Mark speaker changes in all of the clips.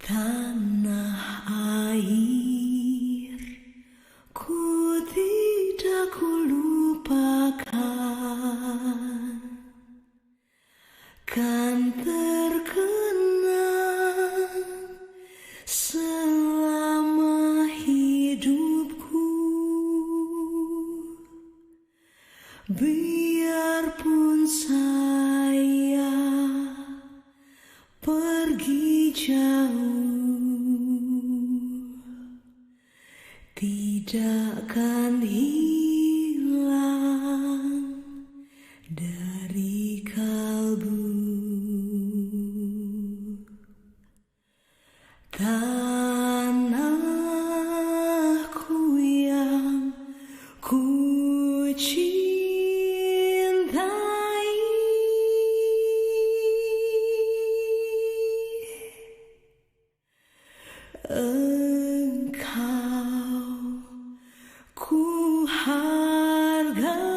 Speaker 1: Tanah air, ku tidak kulupakan, kan terkenang selama hidupku. Biarpun saya pergi jauh, tidak akan hilang dari kalbu. Tanahku yang ku cintai, Engkau ku hargai.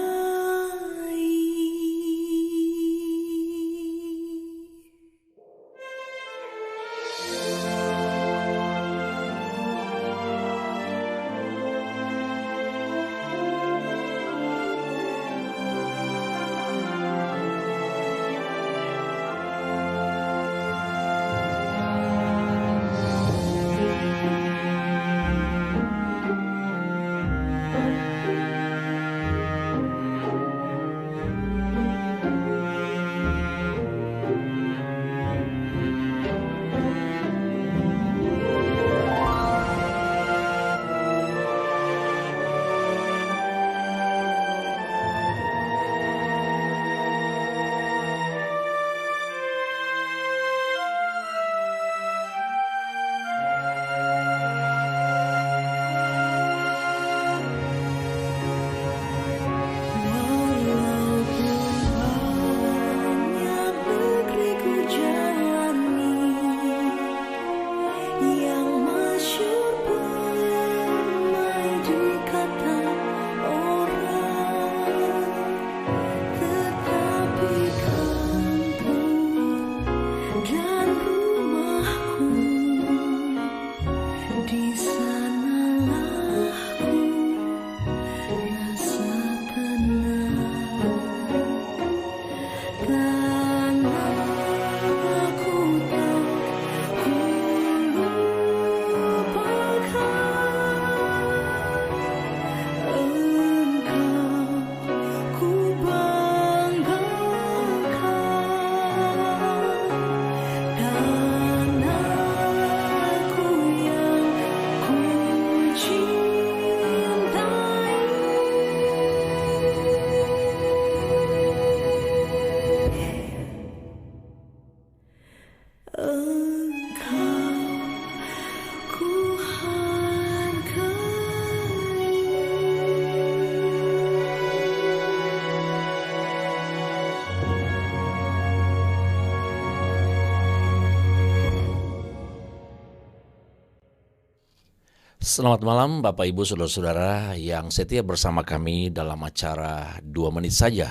Speaker 2: Selamat malam Bapak Ibu Saudara-saudara yang setia bersama kami dalam acara 2 menit saja.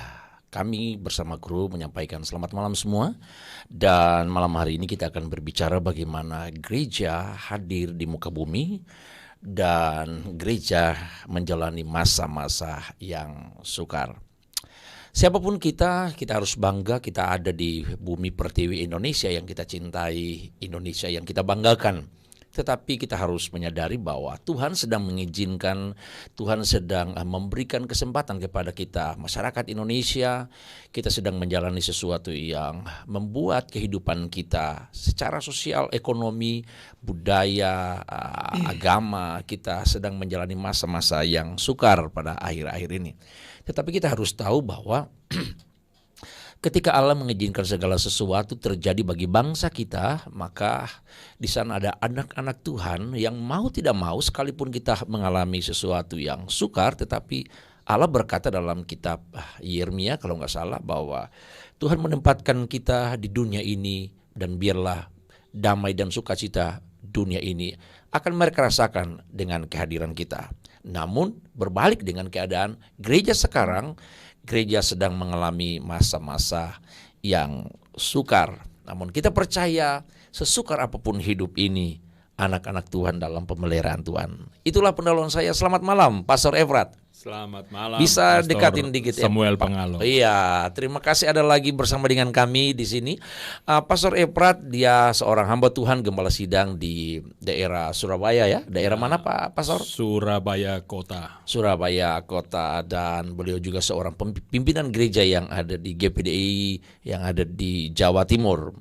Speaker 2: Kami bersama kru menyampaikan selamat malam semua. Dan malam hari ini kita akan berbicara bagaimana gereja hadir di muka bumi dan gereja menjalani masa-masa yang sukar. Siapapun kita harus bangga kita ada di bumi pertiwi Indonesia yang kita cintai, Indonesia yang kita banggakan. Tetapi kita harus menyadari bahwa Tuhan sedang mengizinkan, Tuhan sedang memberikan kesempatan kepada kita, masyarakat Indonesia. Kita sedang menjalani sesuatu yang membuat kehidupan kita secara sosial, ekonomi, budaya, agama, kita sedang menjalani masa-masa yang sukar pada akhir-akhir ini. Tetapi kita harus tahu bahwa ketika Allah mengizinkan segala sesuatu terjadi bagi bangsa kita, maka di sana ada anak-anak Tuhan yang mau tidak mau sekalipun kita mengalami sesuatu yang sukar, tetapi Allah berkata dalam kitab Yeremia kalau nggak salah bahwa Tuhan menempatkan kita di dunia ini dan biarlah damai dan sukacita dunia ini akan mereka rasakan dengan kehadiran kita. Namun berbalik dengan keadaan gereja sekarang, gereja sedang mengalami masa-masa yang sukar. Namun kita percaya sesukar apapun hidup ini, anak-anak Tuhan dalam pemeliharaan Tuhan. Itulah pendahuluan saya. Selamat malam, Pastor Efrat.
Speaker 3: Selamat malam.
Speaker 2: Bisa
Speaker 3: Pastor
Speaker 2: dekatin dikit ya,
Speaker 3: Samuel
Speaker 2: Pak?
Speaker 3: Pangalo.
Speaker 2: Iya, terima kasih ada lagi bersama dengan kami di sini. Pastor Efrat, dia seorang hamba Tuhan, gembala sidang di daerah Surabaya ya. Daerah mana Pak Pastor?
Speaker 3: Surabaya Kota.
Speaker 2: Surabaya Kota, dan beliau juga seorang pimpinan gereja yang ada di GPDI yang ada di Jawa Timur.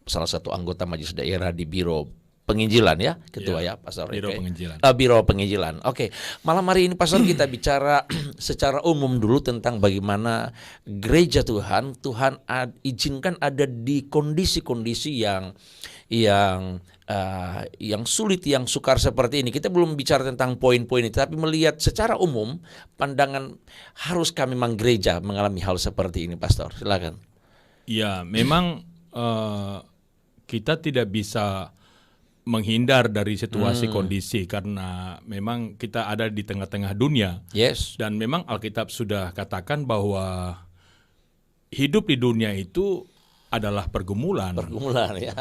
Speaker 2: Salah satu anggota majelis daerah di Biro Penginjilan ya, ketua ya Pastor.
Speaker 3: Biro Penginjilan.
Speaker 2: Biro Penginjilan. Oke, malam hari ini Pastor kita bicara secara umum dulu tentang bagaimana gereja Tuhan izinkan ada di kondisi-kondisi yang sulit, yang sukar seperti ini. Kita belum bicara tentang poin-poin ini, tapi melihat secara umum pandangan harus kami memang gereja mengalami hal seperti ini, Pastor. Silakan.
Speaker 3: Ya, memang kita tidak bisa menghindar dari situasi kondisi karena memang kita ada di tengah-tengah dunia.
Speaker 2: Yes.
Speaker 3: Dan memang Alkitab sudah katakan bahwa hidup di dunia itu adalah pergumulan.
Speaker 2: Pergumulan ya.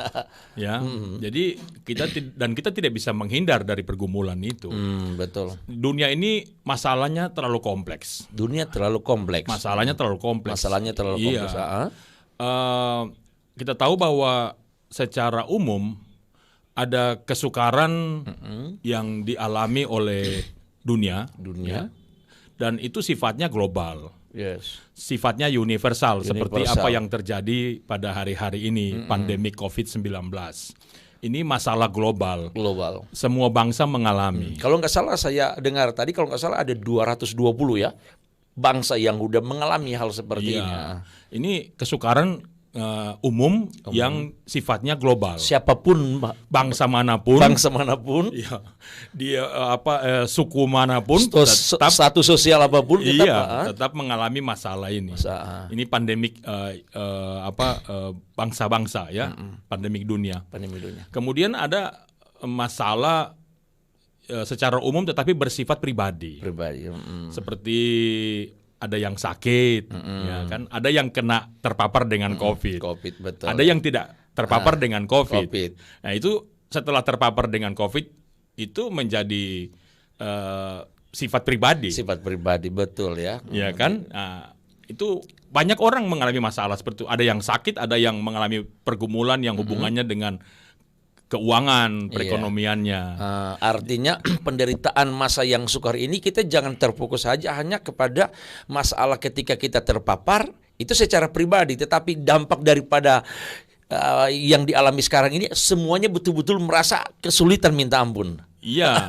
Speaker 3: Ya. Jadi kita tidak bisa menghindar dari pergumulan itu.
Speaker 2: Betul.
Speaker 3: Dunia ini masalahnya terlalu kompleks.
Speaker 2: Dunia terlalu kompleks.
Speaker 3: Masalahnya terlalu kompleks.
Speaker 2: Kompleks.
Speaker 3: Kita tahu bahwa secara umum ada kesukaran yang dialami oleh dunia.
Speaker 2: Ya,
Speaker 3: dan itu sifatnya global.
Speaker 2: Yes.
Speaker 3: Sifatnya universal. Seperti apa yang terjadi pada hari-hari ini, pandemi COVID-19. Ini masalah global. Semua bangsa mengalami.
Speaker 2: Kalau nggak salah saya dengar tadi, kalau nggak salah ada 220 ya bangsa yang udah mengalami hal seperti ini.
Speaker 3: Ini kesukaran umum yang sifatnya global.
Speaker 2: Siapapun,
Speaker 3: bangsa manapun, ya, dia suku manapun, tetap
Speaker 2: status sosial apapun,
Speaker 3: tetap mengalami masalah ini. Ini pandemik bangsa-bangsa ya, pandemik dunia. Kemudian ada masalah secara umum tetapi bersifat pribadi. Seperti ada yang sakit, ya kan? Ada yang kena terpapar dengan COVID.
Speaker 2: Betul.
Speaker 3: Ada yang tidak terpapar dengan COVID. Nah itu setelah terpapar dengan COVID itu menjadi sifat pribadi.
Speaker 2: Sifat pribadi, betul ya.
Speaker 3: Ya kan? Nah, itu banyak orang mengalami masalah seperti itu. Ada yang sakit, ada yang mengalami pergumulan yang hubungannya dengan keuangan, perekonomiannya.
Speaker 2: Artinya penderitaan masa yang sukar ini kita jangan terfokus saja hanya kepada masalah ketika kita terpapar itu secara pribadi, tetapi dampak daripada yang dialami sekarang ini semuanya betul-betul merasa kesulitan minta ampun.
Speaker 3: Iya.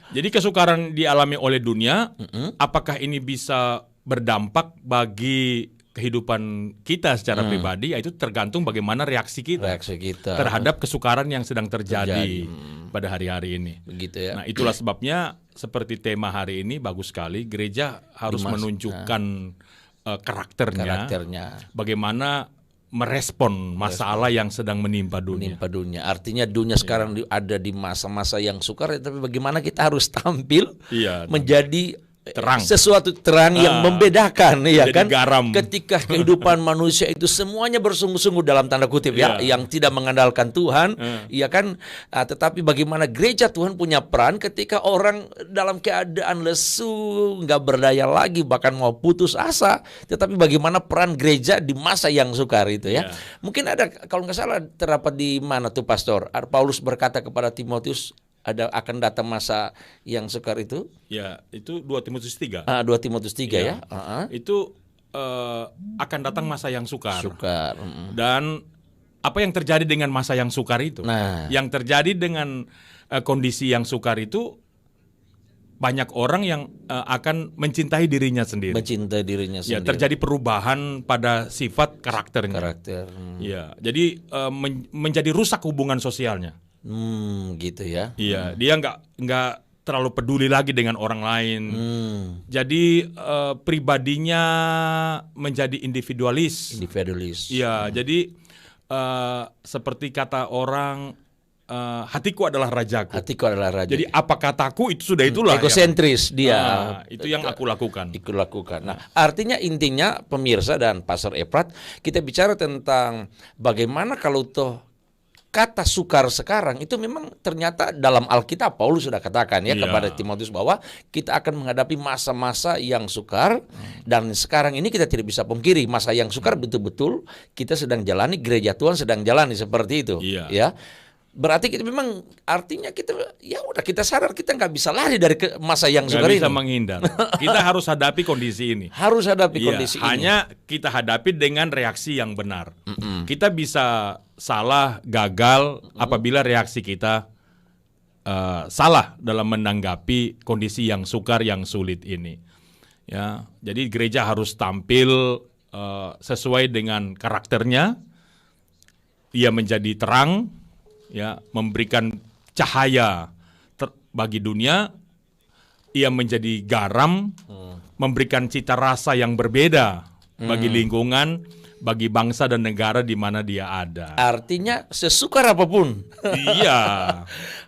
Speaker 3: Jadi kesukaran dialami oleh dunia, apakah ini bisa berdampak bagi kehidupan kita secara pribadi, itu tergantung bagaimana reaksi kita terhadap kesukaran yang sedang terjadi pada hari-hari ini.
Speaker 2: Begitu ya.
Speaker 3: Nah, itulah sebabnya seperti tema hari ini bagus sekali, gereja harus menunjukkan karakternya, bagaimana merespon masalah yang sedang menimpa dunia.
Speaker 2: Artinya dunia sekarang ada di masa-masa yang sukar, tapi bagaimana kita harus tampil menjadi
Speaker 3: terang,
Speaker 2: sesuatu terang yang membedakan, ya kan?
Speaker 3: Garam.
Speaker 2: Ketika kehidupan manusia itu semuanya bersungguh-sungguh dalam tanda kutip yang tidak mengandalkan Tuhan, ya kan? Tetapi bagaimana gereja Tuhan punya peran ketika orang dalam keadaan lesu, nggak berdaya lagi, bahkan mau putus asa, tetapi bagaimana peran gereja di masa yang sukar itu ya? Mungkin ada, kalau nggak salah terdapat di mana tuh Pastor? Paulus berkata kepada Timotius, akan datang masa yang sukar itu?
Speaker 3: Ya, itu 2 Timotius 3.
Speaker 2: 2 Timotius 3 ya.
Speaker 3: Itu akan datang masa yang sukar.
Speaker 2: Dan
Speaker 3: apa yang terjadi dengan masa yang sukar itu? Yang terjadi dengan kondisi yang sukar itu, banyak orang yang akan mencintai dirinya sendiri. Ya, terjadi perubahan pada sifat karakternya. Ya, jadi menjadi rusak hubungan sosialnya.
Speaker 2: Gitu ya.
Speaker 3: Iya, dia nggak terlalu peduli lagi dengan orang lain. Jadi pribadinya menjadi individualis. Iya, jadi seperti kata orang, hatiku adalah rajaku.
Speaker 2: Hatiku adalah raja.
Speaker 3: Jadi apa kataku itu sudah itulah.
Speaker 2: Egosentris dia.
Speaker 3: Itu yang aku lakukan.
Speaker 2: Nah, artinya intinya pemirsa dan Pastor Efrat, kita bicara tentang bagaimana kalau toh kata sukar sekarang itu memang ternyata dalam Alkitab Paulus sudah katakan kepada Timotius bahwa kita akan menghadapi masa-masa yang sukar, dan sekarang ini kita tidak bisa pungkiri masa yang sukar betul-betul kita sedang jalani, gereja Tuhan sedang jalani seperti itu. Ya. Berarti kita memang artinya kita kita sadar kita nggak bisa lari dari masa yang sukar ini.
Speaker 3: Nggak bisa menghindar. Kita harus hadapi kondisi ini.
Speaker 2: Harus hadapi kondisi ini.
Speaker 3: Hanya kita hadapi dengan reaksi yang benar. Kita bisa salah, gagal apabila reaksi kita salah dalam menanggapi kondisi yang sukar, yang sulit ini. Ya, jadi gereja harus tampil sesuai dengan karakternya. Ia menjadi terang. Ya, memberikan cahaya bagi dunia, ia menjadi garam, memberikan cita rasa yang berbeda bagi lingkungan, bagi bangsa dan negara di mana dia ada.
Speaker 2: Artinya sesukar apapun.
Speaker 3: Iya,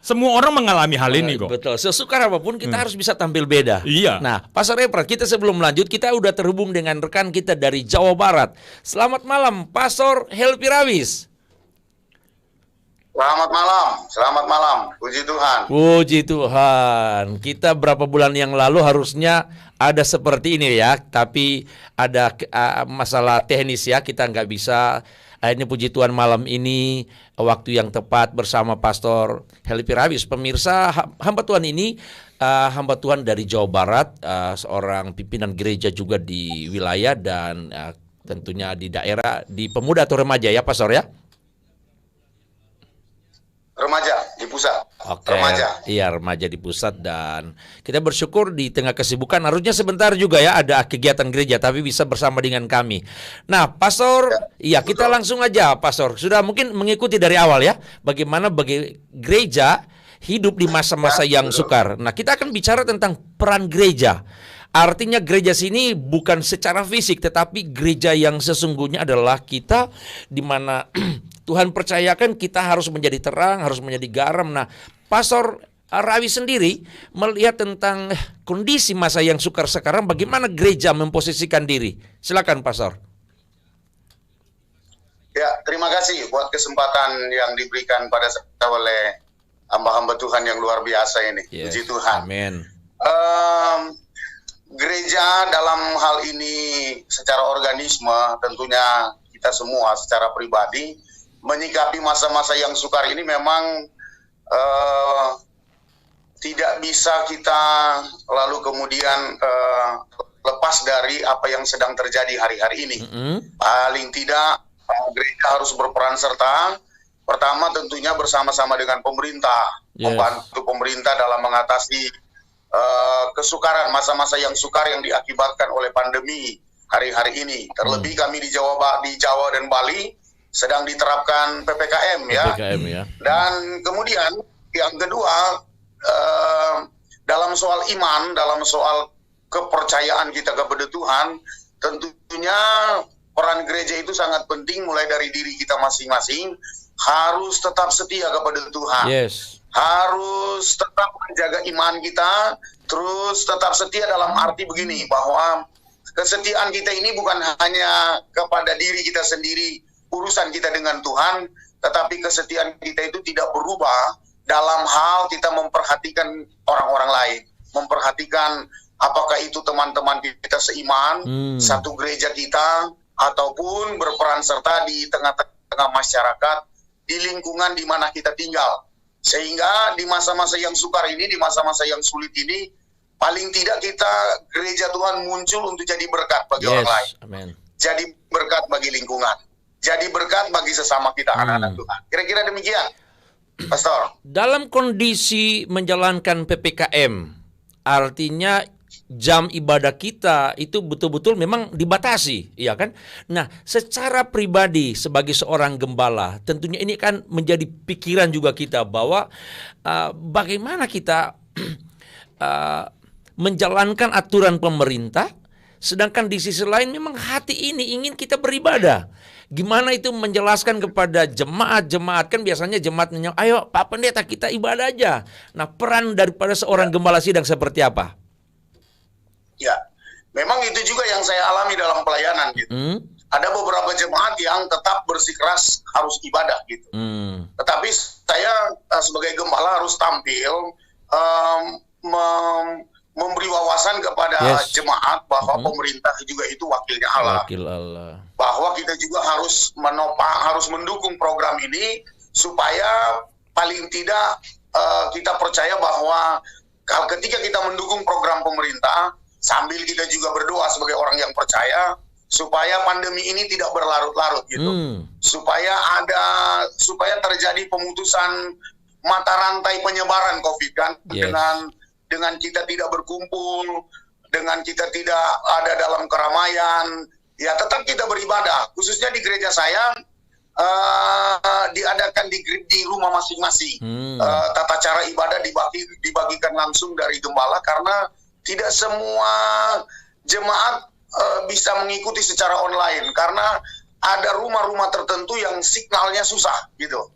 Speaker 3: semua orang mengalami hal ini kok.
Speaker 2: Betul, sesukar apapun kita harus bisa tampil beda.
Speaker 3: Iya.
Speaker 2: Nah, Pastor Efrat, kita sebelum lanjut, kita udah terhubung dengan rekan kita dari Jawa Barat. Selamat malam, Pastor Helpi Rawis.
Speaker 4: Selamat malam, puji Tuhan.
Speaker 2: Puji Tuhan. Kita berapa bulan yang lalu harusnya ada seperti ini ya, tapi ada masalah teknis ya, kita nggak bisa. Akhirnya puji Tuhan malam ini waktu yang tepat bersama Pastor Helpi Rawis. Pemirsa, hamba Tuhan ini hamba Tuhan dari Jawa Barat, seorang pimpinan gereja juga di wilayah dan tentunya di daerah, di pemuda atau remaja ya Pastor ya?
Speaker 4: Remaja di pusat.
Speaker 2: Oke. Iya, remaja di pusat, dan kita bersyukur di tengah kesibukan harusnya sebentar juga ya ada kegiatan gereja, tapi bisa bersama dengan kami. Nah, Pastor, kita langsung aja Pastor. Sudah mungkin mengikuti dari awal ya, bagaimana bagi gereja hidup di masa-masa yang sukar. Nah, kita akan bicara tentang peran gereja. Artinya gereja sini bukan secara fisik, tetapi gereja yang sesungguhnya adalah kita di mana Tuhan percayakan kita harus menjadi terang, harus menjadi garam. Nah, Pastor Rawi sendiri melihat tentang kondisi masa yang sukar sekarang, bagaimana gereja memposisikan diri. Silakan Pastor.
Speaker 4: Ya, terima kasih buat kesempatan yang diberikan pada saya oleh hamba-hamba Tuhan yang luar biasa ini.
Speaker 2: Yes,
Speaker 4: puji Tuhan.
Speaker 2: Amin.
Speaker 4: Gereja dalam hal ini secara organisme, tentunya kita semua secara pribadi menyikapi masa-masa yang sukar ini memang tidak bisa kita lalu kemudian lepas dari apa yang sedang terjadi hari-hari ini. Paling tidak gereja harus berperan serta. Pertama tentunya bersama-sama dengan pemerintah, membantu pemerintah dalam mengatasi kesukaran, masa-masa yang sukar yang diakibatkan oleh pandemi hari-hari ini. Terlebih kami di Jawa dan Bali sedang diterapkan PPKM ya. Dan kemudian yang kedua, dalam soal iman, dalam soal kepercayaan kita kepada Tuhan, tentunya peran gereja itu sangat penting, mulai dari diri kita masing-masing harus tetap setia kepada Tuhan.
Speaker 2: Yes.
Speaker 4: Harus tetap menjaga iman kita, terus tetap setia dalam arti begini, bahwa kesetiaan kita ini bukan hanya kepada diri kita sendiri, urusan kita dengan Tuhan, tetapi kesetiaan kita itu tidak berubah dalam hal kita memperhatikan orang-orang lain, memperhatikan apakah itu teman-teman kita seiman, satu gereja kita, ataupun berperan serta di tengah-tengah masyarakat, di lingkungan di mana kita tinggal. Sehingga di masa-masa yang sukar ini, di masa-masa yang sulit ini, paling tidak kita gereja Tuhan muncul untuk jadi berkat bagi orang lain. Amen. Jadi berkat bagi lingkungan. Jadi berkat bagi sesama kita, anak-anak Tuhan. Kira-kira demikian, Pastor.
Speaker 2: Dalam kondisi menjalankan PPKM, artinya jam ibadah kita itu betul-betul memang dibatasi, ya kan? Nah, secara pribadi sebagai seorang gembala, tentunya ini kan menjadi pikiran juga kita bahwa bagaimana kita menjalankan aturan pemerintah, sedangkan di sisi lain memang hati ini ingin kita beribadah. Gimana itu menjelaskan kepada jemaat kan biasanya jemaat nanya, ayo Pak Pendeta kita ibadah aja. Nah, peran daripada seorang gembala sidang seperti apa?
Speaker 4: Ya, memang itu juga yang saya alami dalam pelayanan gitu. Ada beberapa jemaat yang tetap bersikeras harus ibadah gitu. Tetapi saya sebagai gembala harus tampil memberi wawasan kepada jemaat bahwa pemerintah juga itu wakilnya Allah.
Speaker 2: Wakil Allah.
Speaker 4: Bahwa kita juga harus harus mendukung program ini supaya paling tidak kita percaya bahwa ketika kita mendukung program pemerintah sambil kita juga berdoa sebagai orang yang percaya supaya pandemi ini tidak berlarut-larut gitu. Supaya terjadi pemutusan mata rantai penyebaran COVID kan, dengan kita tidak berkumpul, dengan kita tidak ada dalam keramaian, ya tetap kita beribadah. Khususnya di gereja saya diadakan di rumah masing-masing. Tata cara ibadah dibagikan langsung dari gembala karena tidak semua jemaat bisa mengikuti secara online karena ada rumah-rumah tertentu yang signalnya susah gitu.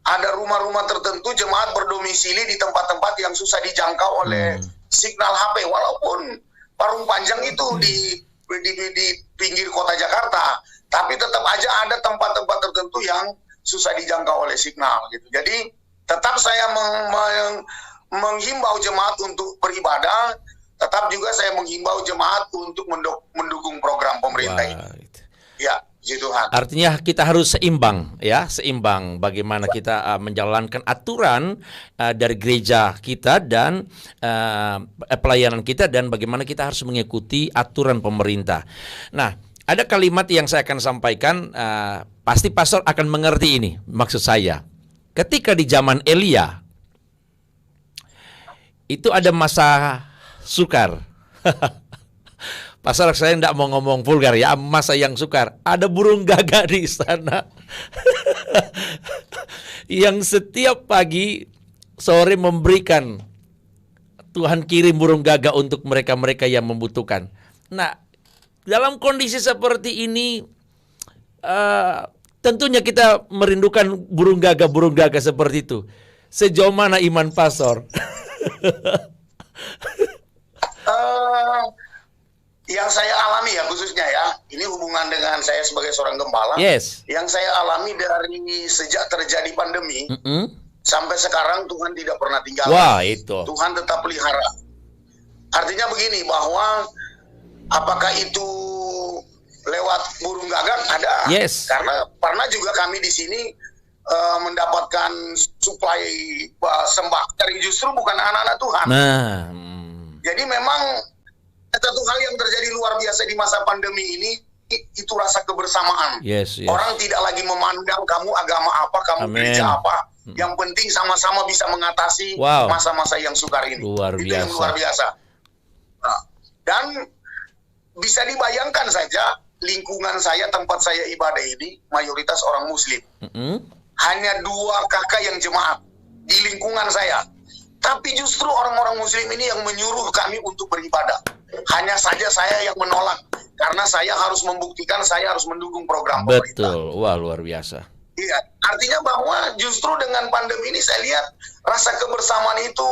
Speaker 4: Ada rumah-rumah tertentu jemaat berdomisili di tempat-tempat yang susah dijangkau oleh signal HP walaupun Parung Panjang itu di pinggir kota Jakarta, tapi tetap aja ada tempat-tempat tertentu yang susah dijangkau oleh signal gitu. Jadi tetap saya menghimbau jemaat untuk beribadah. Tetap juga saya menghimbau jemaat untuk mendukung program pemerintah ini. Ya, puji Tuhan.
Speaker 2: Artinya kita harus seimbang, ya, seimbang bagaimana kita menjalankan aturan dari gereja kita dan pelayanan kita dan bagaimana kita harus mengikuti aturan pemerintah. Nah, ada kalimat yang saya akan sampaikan, pasti pastor akan mengerti ini maksud saya. Ketika di zaman Elia itu ada masa sukar. Pastor saya tidak mau ngomong vulgar ya, masa yang sukar. Ada burung gagak di sana yang setiap pagi sore memberikan, Tuhan kirim burung gagak untuk mereka-mereka yang membutuhkan. Nah, dalam kondisi seperti ini tentunya kita merindukan burung gagak seperti itu. Sejauh mana iman pastor?
Speaker 4: Yang saya alami ya khususnya ya, ini hubungan dengan saya sebagai seorang gembala. Yang saya alami dari sejak terjadi pandemi sampai sekarang Tuhan tidak pernah tinggal. Tuhan tetap pelihara. Artinya begini bahwa apakah itu lewat burung gagak ada? Karena pernah juga kami di sini mendapatkan suplai sembah dari justru bukan anak-anak Tuhan. Jadi memang satu hal yang terjadi luar biasa di masa pandemi ini itu rasa kebersamaan. Orang tidak lagi memandang kamu agama apa, kamu gereja apa. Yang penting sama-sama bisa mengatasi masa-masa yang sukar ini. Itu yang luar biasa. Nah, dan bisa dibayangkan saja lingkungan saya, tempat saya ibadah ini mayoritas orang Muslim. Hanya 2 kakak yang jemaat di lingkungan saya. Tapi justru orang-orang Muslim ini yang menyuruh kami untuk beribadah. Hanya saja saya yang menolak karena saya harus membuktikan saya harus mendukung program pemerintah.
Speaker 2: Betul, wah luar biasa.
Speaker 4: Iya, artinya bahwa justru dengan pandemi ini saya lihat rasa kebersamaan itu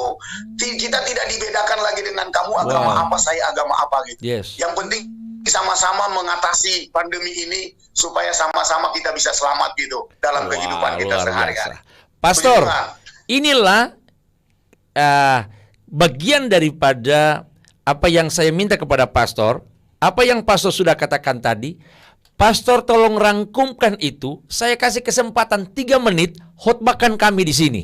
Speaker 4: kita tidak dibedakan lagi dengan kamu agama apa, saya agama apa gitu. Yang penting sama-sama mengatasi pandemi ini supaya sama-sama kita bisa selamat gitu dalam kehidupan kita sehari-hari.
Speaker 2: Pastor, inilah bagian daripada apa yang saya minta kepada pastor, apa yang pastor sudah katakan tadi. Pastor tolong rangkumkan itu. Saya kasih kesempatan 3 menit khotbahkan kami di sini.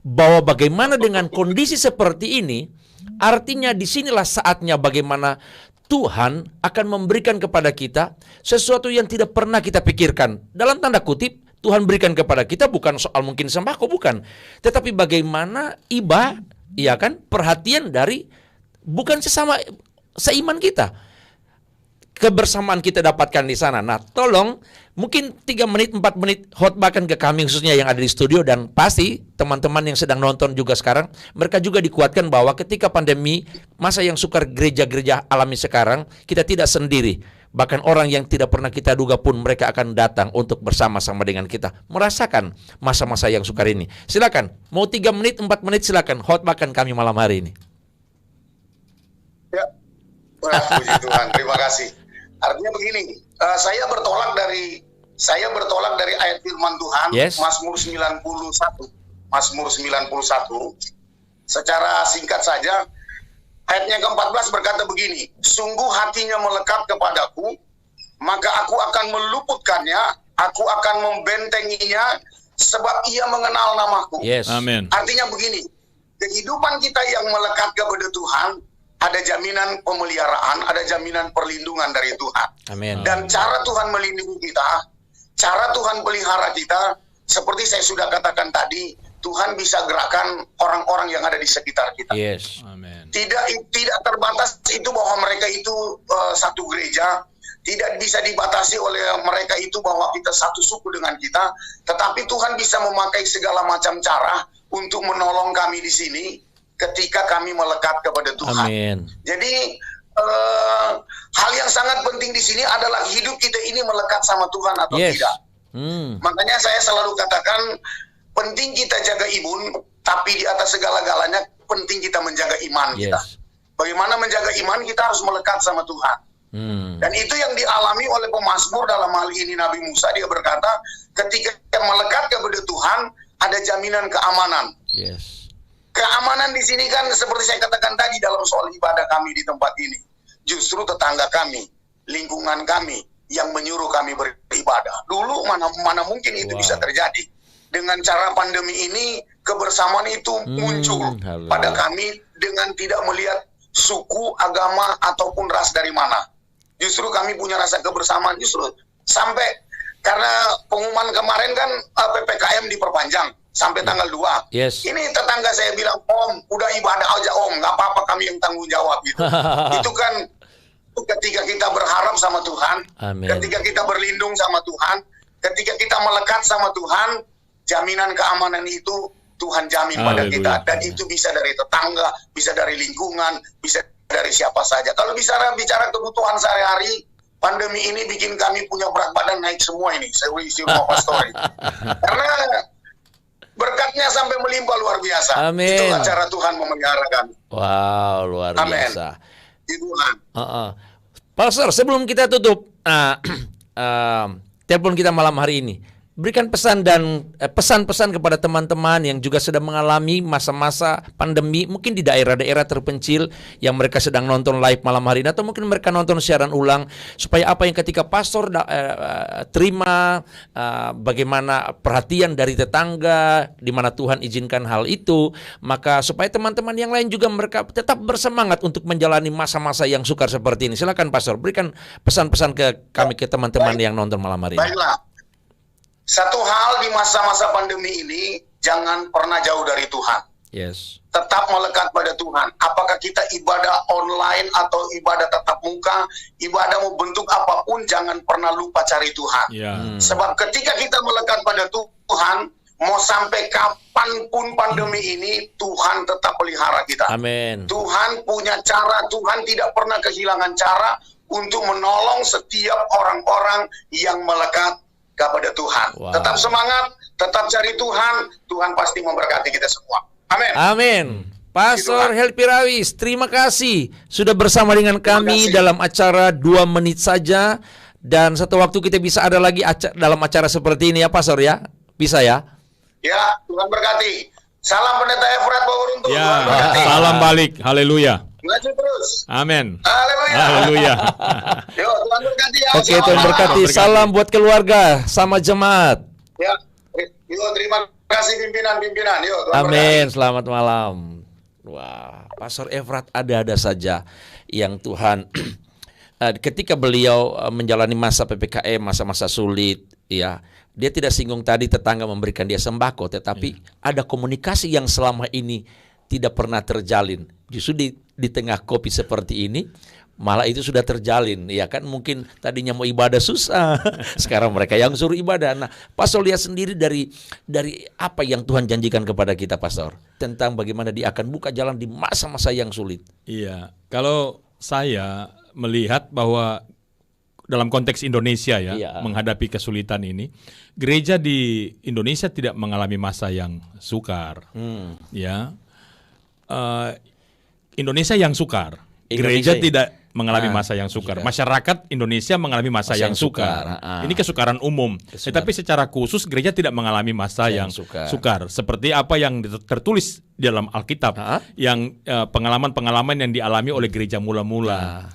Speaker 2: Bahwa bagaimana dengan kondisi seperti ini, artinya disinilah saatnya bagaimana Tuhan akan memberikan kepada kita sesuatu yang tidak pernah kita pikirkan. Dalam tanda kutip, Tuhan berikan kepada kita bukan soal mungkin sembako, bukan. Tetapi bagaimana ya kan, perhatian dari bukan sesama seiman kita. Kebersamaan kita dapatkan di sana. Nah, tolong mungkin 3 menit, 4 menit khotbahkan ke kami khususnya yang ada di studio, dan pasti teman-teman yang sedang nonton juga sekarang, mereka juga dikuatkan bahwa ketika pandemi, masa yang sukar gereja-gereja alami sekarang, kita tidak sendiri. Bahkan orang yang tidak pernah kita duga pun mereka akan datang untuk bersama-sama dengan kita merasakan masa-masa yang sukar ini. Silakan, mau 3 menit, 4 menit silakan khotbahkan kami malam hari ini.
Speaker 4: Ya, puji Tuhan, terima kasih. Artinya begini, saya bertolak dari ayat firman Tuhan,
Speaker 2: Yes.
Speaker 4: Mazmur 91. Mazmur 91. Secara singkat saja, ayatnya ke-14 berkata begini, sungguh hatinya melekat kepadaku, maka aku akan meluputkannya, aku akan membentenginya, sebab ia mengenal namaku.
Speaker 2: Yes.
Speaker 3: Amin.
Speaker 4: Artinya begini, kehidupan kita yang melekat kepada Tuhan, ada jaminan pemeliharaan, ada jaminan perlindungan dari Tuhan.
Speaker 2: Amin.
Speaker 4: Dan cara Tuhan melindungi kita, cara Tuhan pelihara kita, seperti saya sudah katakan tadi, Tuhan bisa gerakan orang-orang yang ada di sekitar kita.
Speaker 2: Yes.
Speaker 3: Amin.
Speaker 4: Tidak terbatas itu bahwa mereka itu satu gereja, tidak bisa dibatasi oleh mereka itu bahwa kita satu suku dengan kita, tetapi Tuhan bisa memakai segala macam cara untuk menolong kami di sini ketika kami melekat kepada Tuhan.
Speaker 2: Amin.
Speaker 4: Jadi hal yang sangat penting di sini adalah hidup kita ini melekat sama Tuhan atau
Speaker 2: Yes.
Speaker 4: tidak. Makanya saya selalu katakan penting kita jaga imun, tapi di atas segala-galanya penting kita menjaga iman kita.
Speaker 2: Yes.
Speaker 4: Bagaimana menjaga iman? Kita harus melekat sama Tuhan. Dan itu yang dialami oleh pemazmur dalam hal ini Nabi Musa. Dia berkata, ketika melekat kepada Tuhan, ada jaminan keamanan.
Speaker 2: Yes.
Speaker 4: Keamanan di sini kan seperti saya katakan tadi dalam soal ibadah kami di tempat ini. Justru tetangga kami, lingkungan kami yang menyuruh kami beribadah. Dulu mana mungkin itu bisa terjadi. Dengan cara pandemi ini, kebersamaan itu muncul pada kami dengan tidak melihat suku, agama, ataupun ras dari mana. Justru kami punya rasa kebersamaan, justru sampai karena pengumuman kemarin kan PPKM diperpanjang sampai tanggal 2.
Speaker 2: Yes.
Speaker 4: Ini tetangga saya bilang, Om, udah ibadah aja Om, nggak apa-apa kami yang tanggung jawab gitu. Itu kan ketika kita berharap sama Tuhan,
Speaker 2: Amin.
Speaker 4: ketika kita berlindung sama Tuhan, ketika kita melekat sama Tuhan, jaminan keamanan itu Tuhan jamin pada kita. Dan itu bisa dari tetangga, bisa dari lingkungan, bisa dari siapa saja. Kalau bicara kebutuhan sehari-hari, pandemi ini bikin kami punya berat badan naik semua ini. Saya isi rumah pastori. Karena berkatnya sampai melimpah luar biasa.
Speaker 2: Amin.
Speaker 4: Itulah cara Tuhan memelihara kami.
Speaker 2: Wow, luar
Speaker 4: Amin.
Speaker 2: biasa.
Speaker 4: Di Tuhan.
Speaker 2: Pastor, sebelum kita tutup telepon kita malam hari ini, berikan pesan dan pesan-pesan kepada teman-teman yang juga sedang mengalami masa-masa pandemi, mungkin di daerah-daerah terpencil yang mereka sedang nonton live malam hari ini, atau mungkin mereka nonton siaran ulang, supaya apa yang ketika pastor terima bagaimana perhatian dari tetangga, di mana Tuhan izinkan hal itu, maka supaya teman-teman yang lain juga mereka tetap bersemangat untuk menjalani masa-masa yang sukar seperti ini. Silakan pastor, berikan pesan-pesan ke kami, ke teman-teman yang nonton malam hari ini.
Speaker 4: Baiklah. Satu hal di masa-masa pandemi ini, jangan pernah jauh dari Tuhan.
Speaker 2: Yes.
Speaker 4: Tetap melekat pada Tuhan. Apakah kita ibadah online atau ibadah tatap muka, ibadah mau bentuk apapun, jangan pernah lupa cari Tuhan. Sebab ketika kita melekat pada Tuhan, mau sampai kapanpun pandemi ini, Tuhan tetap pelihara kita.
Speaker 2: Amin.
Speaker 4: Tuhan punya cara, Tuhan tidak pernah kehilangan cara untuk menolong setiap orang-orang yang melekat kepada Tuhan.
Speaker 2: Wow.
Speaker 4: Tetap semangat, tetap cari Tuhan, Tuhan pasti memberkati kita semua. Amin.
Speaker 2: Amin. Pastor Helpi Rawis, terima kasih sudah bersama dengan kami dalam acara 2 menit saja, dan satu waktu kita bisa ada lagi dalam acara seperti ini ya Pastor ya. Bisa ya?
Speaker 4: Ya, Tuhan berkati. Salam Pendeta Efrat Bawuruntu.
Speaker 3: Ya, salam balik. Haleluya.
Speaker 4: Maju terus.
Speaker 3: Amin.
Speaker 4: Haleluya.
Speaker 3: Haleluya.
Speaker 4: Yo, Tuhan berkati ya.
Speaker 2: Oke, Tuhan berkati. Salam buat keluarga sama jemaat.
Speaker 4: Ya. Yo, terima kasih pimpinan-pimpinan. Yo, Tuhan
Speaker 2: Amin.
Speaker 4: berkati.
Speaker 2: Selamat malam. Wah, Pastor Efrat ada-ada saja yang Tuhan ketika beliau menjalani masa PPKM, masa-masa sulit, ya, dia tidak singgung tadi tetangga memberikan dia sembako, tetapi ada komunikasi yang selama ini tidak pernah terjalin. Justru di tengah kopi seperti ini, malah itu sudah terjalin, ya kan? Mungkin tadinya mau ibadah susah, sekarang mereka yang suruh ibadah. Nah, Pastor lihat sendiri dari apa yang Tuhan janjikan kepada kita, Pastor, tentang bagaimana dia akan buka jalan di masa-masa yang sulit.
Speaker 3: Iya, kalau saya melihat bahwa dalam konteks Indonesia menghadapi kesulitan ini, gereja di Indonesia tidak mengalami masa yang sukar. Indonesia yang sukar, gereja tidak mengalami masa yang sukar. Masyarakat Indonesia mengalami masa yang sukar. Ini kesukaran umum. Tetapi secara khusus gereja tidak mengalami masa yang sukar. Seperti apa yang tertulis di dalam Alkitab, yang pengalaman-pengalaman yang dialami oleh gereja mula-mula.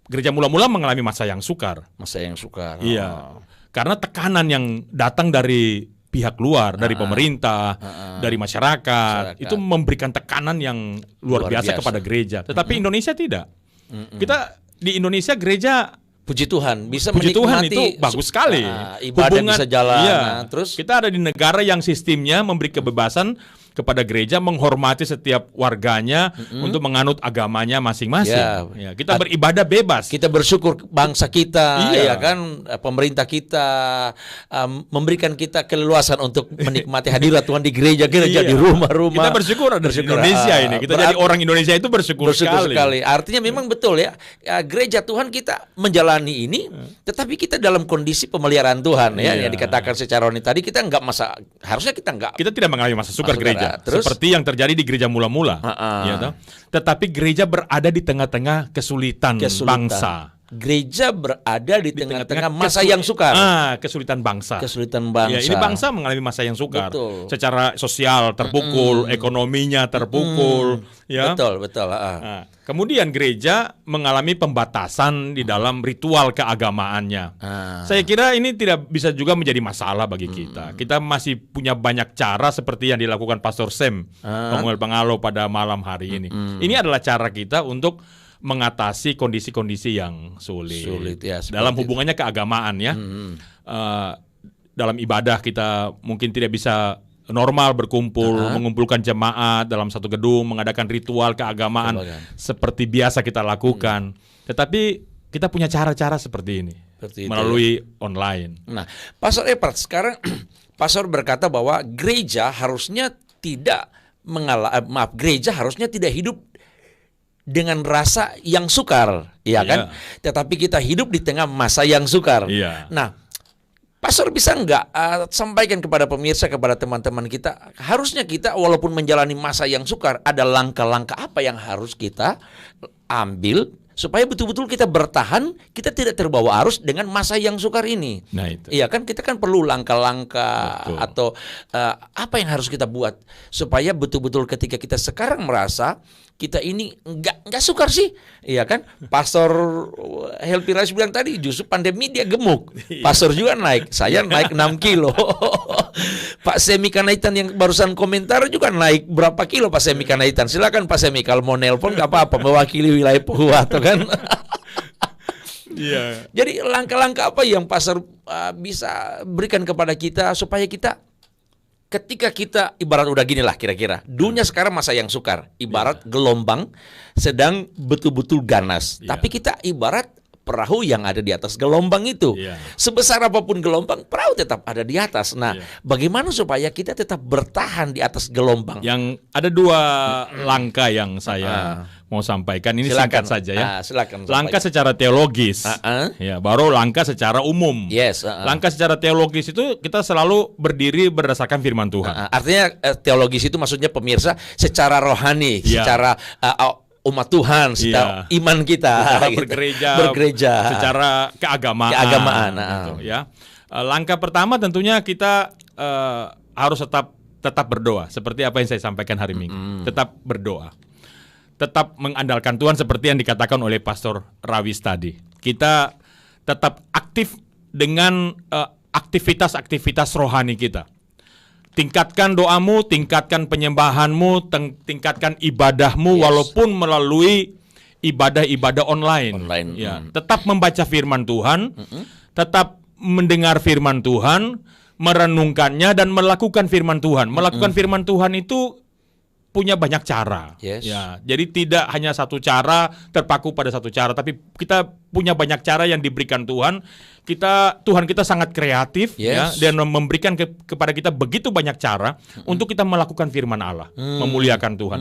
Speaker 3: Gereja mula-mula mengalami masa yang sukar.
Speaker 2: Masa yang sukar.
Speaker 3: Iya. Karena tekanan yang datang dari pihak luar, dari pemerintah, dari masyarakat, itu memberikan tekanan yang luar biasa kepada gereja. Tetapi Indonesia tidak. Kita di Indonesia gereja,
Speaker 2: puji Tuhan, bisa
Speaker 3: puji Tuhan
Speaker 2: menikmati
Speaker 3: itu bagus sekali.
Speaker 2: Ibadah bisa jalan.
Speaker 3: Terus kita ada di negara yang sistemnya memberi kebebasan kepada gereja menghormati setiap warganya untuk menganut agamanya masing-masing. Kita beribadah bebas.
Speaker 2: Kita bersyukur bangsa kita, ya kan, pemerintah kita memberikan kita keleluasan untuk menikmati hadirat Tuhan di gereja-gereja, di rumah-rumah.
Speaker 3: Kita bersyukur ada di Indonesia ini. Kita jadi orang Indonesia itu bersyukur sekali.
Speaker 2: Artinya memang betul ya, gereja Tuhan kita menjalani ini, tetapi kita dalam kondisi pemeliharaan Tuhan ya. Yang dikatakan secara rohani tadi, kita harusnya kita
Speaker 3: tidak mengalami masa sukar gereja. Terus, seperti yang terjadi di gereja mula-mula, tetapi gereja berada di tengah-tengah kesulitan bangsa.
Speaker 2: Gereja berada di tengah-tengah masa yang sukar.
Speaker 3: Kesulitan bangsa.
Speaker 2: Kesulitan bangsa.
Speaker 3: Ini bangsa mengalami masa yang sukar. Betul. Secara sosial terpukul, ekonominya terpukul.
Speaker 2: Betul.
Speaker 3: Kemudian gereja mengalami pembatasan di dalam ritual keagamaannya. Saya kira ini tidak bisa juga menjadi masalah bagi kita. Kita masih punya banyak cara seperti yang dilakukan Pastor Sam Samuel Pangalo pada malam hari ini. Ini adalah cara kita untuk mengatasi kondisi-kondisi yang sulit dalam hubungannya keagamaan ya. Dalam ibadah kita mungkin tidak bisa normal berkumpul, mengumpulkan jemaat dalam satu gedung, mengadakan ritual keagamaan seperti biasa kita lakukan. Tetapi kita punya cara-cara seperti ini melalui online.
Speaker 2: Nah, Pastor Epart, sekarang Pastor berkata bahwa gereja harusnya tidak gereja harusnya tidak hidup dengan rasa yang sukar, kan? Tetapi kita hidup di tengah masa yang sukar. Nah, Pastor bisa nggak sampaikan kepada pemirsa, kepada teman-teman kita, harusnya kita walaupun menjalani masa yang sukar, ada langkah-langkah apa yang harus kita ambil supaya betul-betul kita bertahan, kita tidak terbawa arus dengan masa yang sukar ini.
Speaker 3: Nah, itu.
Speaker 2: Iya kan, kita kan perlu langkah-langkah atau apa yang harus kita buat supaya betul-betul ketika kita sekarang merasa kita ini nggak sukar sih, iya kan? Pastor Helpi Rais bilang tadi justru pandemi dia gemuk, Pastor juga naik, saya naik 6 kilo. Pak Semi Kanaitan yang barusan komentar juga naik berapa kilo Pak Semi Kanaitan? Silakan Pak Semi kalau mau nelpon nggak apa-apa, mewakili wilayah Pohuwato kan. Jadi langkah-langkah apa yang Pastor bisa berikan kepada kita supaya kita ketika kita ibarat udah gini lah kira-kira, dunia sekarang masa yang sukar, ibarat gelombang sedang betul-betul ganas, tapi kita ibarat perahu yang ada di atas gelombang itu. Sebesar apapun gelombang, perahu tetap ada di atas. Nah, bagaimana supaya kita tetap bertahan di atas gelombang?
Speaker 3: Yang ada 2 langkah yang saya mau sampaikan. Ini singkat saja ya.
Speaker 2: Silakan.
Speaker 3: Langkah secara teologis, baru langkah secara umum. Langkah secara teologis itu kita selalu berdiri berdasarkan firman Tuhan.
Speaker 2: Artinya teologis itu maksudnya pemirsa secara rohani, secara umat Tuhan, secara iman kita,
Speaker 3: secara bergereja, secara keagamaan. Gitu, ya. Langkah pertama tentunya kita harus tetap berdoa, seperti apa yang saya sampaikan hari Minggu. Tetap berdoa, tetap mengandalkan Tuhan seperti yang dikatakan oleh Pastor Rawis tadi. Kita tetap aktif dengan aktivitas-aktivitas rohani kita. Tingkatkan doamu, tingkatkan penyembahanmu, tingkatkan ibadahmu walaupun melalui ibadah-ibadah online. Tetap membaca firman Tuhan, tetap mendengar firman Tuhan, merenungkannya dan melakukan firman Tuhan. Melakukan firman Tuhan itu punya banyak cara. Jadi tidak hanya satu cara, terpaku pada satu cara, tapi kita punya banyak cara yang diberikan Tuhan. Tuhan kita sangat kreatif dan memberikan kepada kita begitu banyak cara untuk kita melakukan firman Allah, memuliakan Tuhan.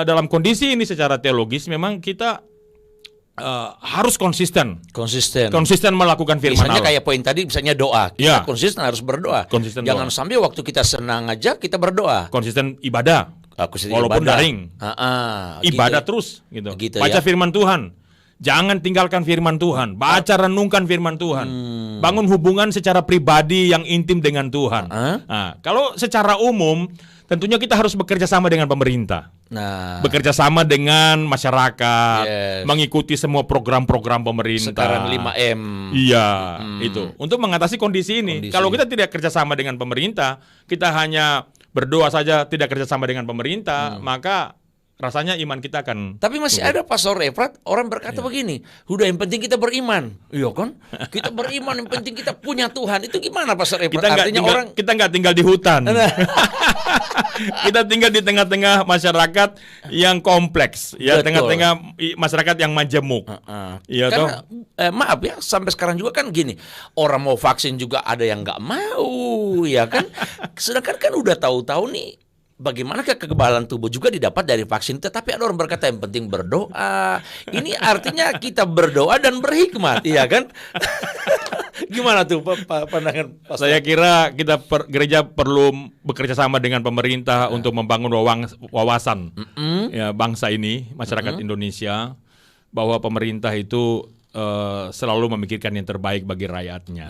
Speaker 3: Dalam kondisi ini secara teologis memang kita harus konsisten melakukan firman
Speaker 2: misalnya
Speaker 3: Allah.
Speaker 2: Kayak poin tadi, misalnya doa, kita konsisten harus berdoa. Jangan sampai waktu kita senang aja kita berdoa.
Speaker 3: Konsisten ibadah, walaupun daring. Ibadah
Speaker 2: gitu.
Speaker 3: Terus gitu. Baca firman Tuhan. Jangan tinggalkan firman Tuhan. Baca, renungkan firman Tuhan. Bangun hubungan secara pribadi yang intim dengan Tuhan. Nah, kalau secara umum, tentunya kita harus bekerja sama dengan pemerintah. Bekerja sama dengan masyarakat, mengikuti semua program-program pemerintah.
Speaker 2: Sekarang 5M.
Speaker 3: Iya, itu. Untuk mengatasi kondisi ini. Kalau kita tidak kerja sama dengan pemerintah, kita hanya berdoa saja, tidak kerja sama dengan pemerintah, maka rasanya iman kita akan.
Speaker 2: Tapi masih ada Pastor Efrat, orang berkata begini, udah yang penting kita beriman. Iya kan? Kita beriman, yang penting kita punya Tuhan. Itu gimana Pastor Efrat?
Speaker 3: Kita nggak tinggal di hutan. Kita tinggal di tengah-tengah masyarakat yang kompleks, ya, tengah-tengah masyarakat yang majemuk. Ya,
Speaker 2: karena maaf ya, sampai sekarang juga kan gini, orang mau vaksin juga ada yang nggak mau, ya kan? Sedangkan kan udah tahu-tahu nih, bagaimana kekebalan tubuh juga didapat dari vaksin. Tetapi ada orang berkata yang penting berdoa. Ini artinya kita berdoa dan berhikmat, iya kan? Gimana tuh pandangan Pastor?
Speaker 3: Saya kira gereja perlu bekerja sama dengan pemerintah untuk membangun wawasan ya, bangsa ini, masyarakat Indonesia, bahwa pemerintah itu selalu memikirkan yang terbaik bagi rakyatnya.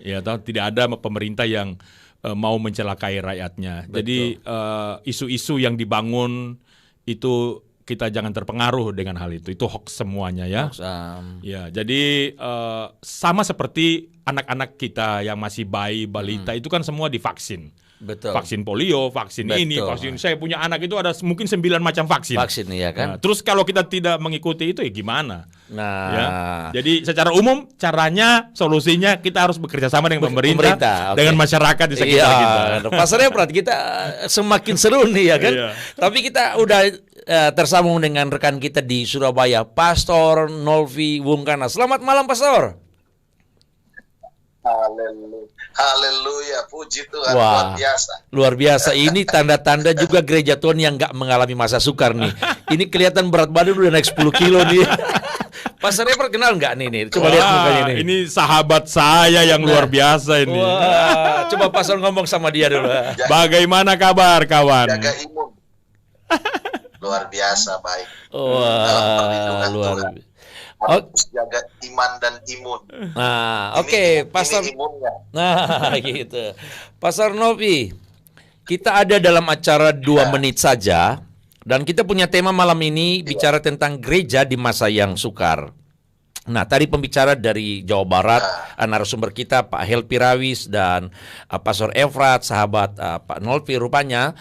Speaker 3: Ya, tidak ada pemerintah yang mau mencelakai rakyatnya. Betul. Jadi isu-isu yang dibangun itu kita jangan terpengaruh dengan hal itu. Itu hoax semuanya ya. Ya, jadi sama seperti anak-anak kita yang masih bayi, balita itu kan semua divaksin.
Speaker 2: Betul.
Speaker 3: Vaksin polio, vaksin ini, vaksin. Saya punya anak itu ada mungkin 9 macam vaksin.
Speaker 2: Vaksin ya kan.
Speaker 3: Nah, terus kalau kita tidak mengikuti itu ya gimana?
Speaker 2: Nah,
Speaker 3: ya. Jadi secara umum caranya, solusinya kita harus bekerja sama dengan pemerintah. Dengan masyarakat di sekitar kita.
Speaker 2: Pasarnya kita semakin seru nih ya kan. Tapi kita udah tersambung dengan rekan kita di Surabaya, Pastor Nolvi Wungkana. Selamat malam Pastor.
Speaker 4: Haleluya, puji Tuhan.
Speaker 2: Wah, luar biasa. Ini tanda-tanda juga gereja Tuhan yang nggak mengalami masa sukar nih. Ini kelihatan berat badan udah naik 10 kilo nih. Pastor Efrat kenal nggak nih? Coba lihat mukanya nih.
Speaker 3: Ini sahabat saya yang luar biasa ini.
Speaker 2: Wah, coba Pastor ngomong sama dia dulu.
Speaker 3: Bagaimana kabar kawan?
Speaker 4: Jaga imun. Luar biasa baik.
Speaker 2: Wah, luar biasa.
Speaker 4: Harus jaga iman dan imun.
Speaker 2: Nah, oke, Pastor. Nah, gitu. Pastor Novi, kita ada dalam acara 2 menit saja, dan kita punya tema malam ini bicara tentang gereja di masa yang sukar. Nah, tadi pembicara dari Jawa Barat, narasumber kita Pak Helpi Rawis dan Pastor Efrat, sahabat Pak Nolvi rupanya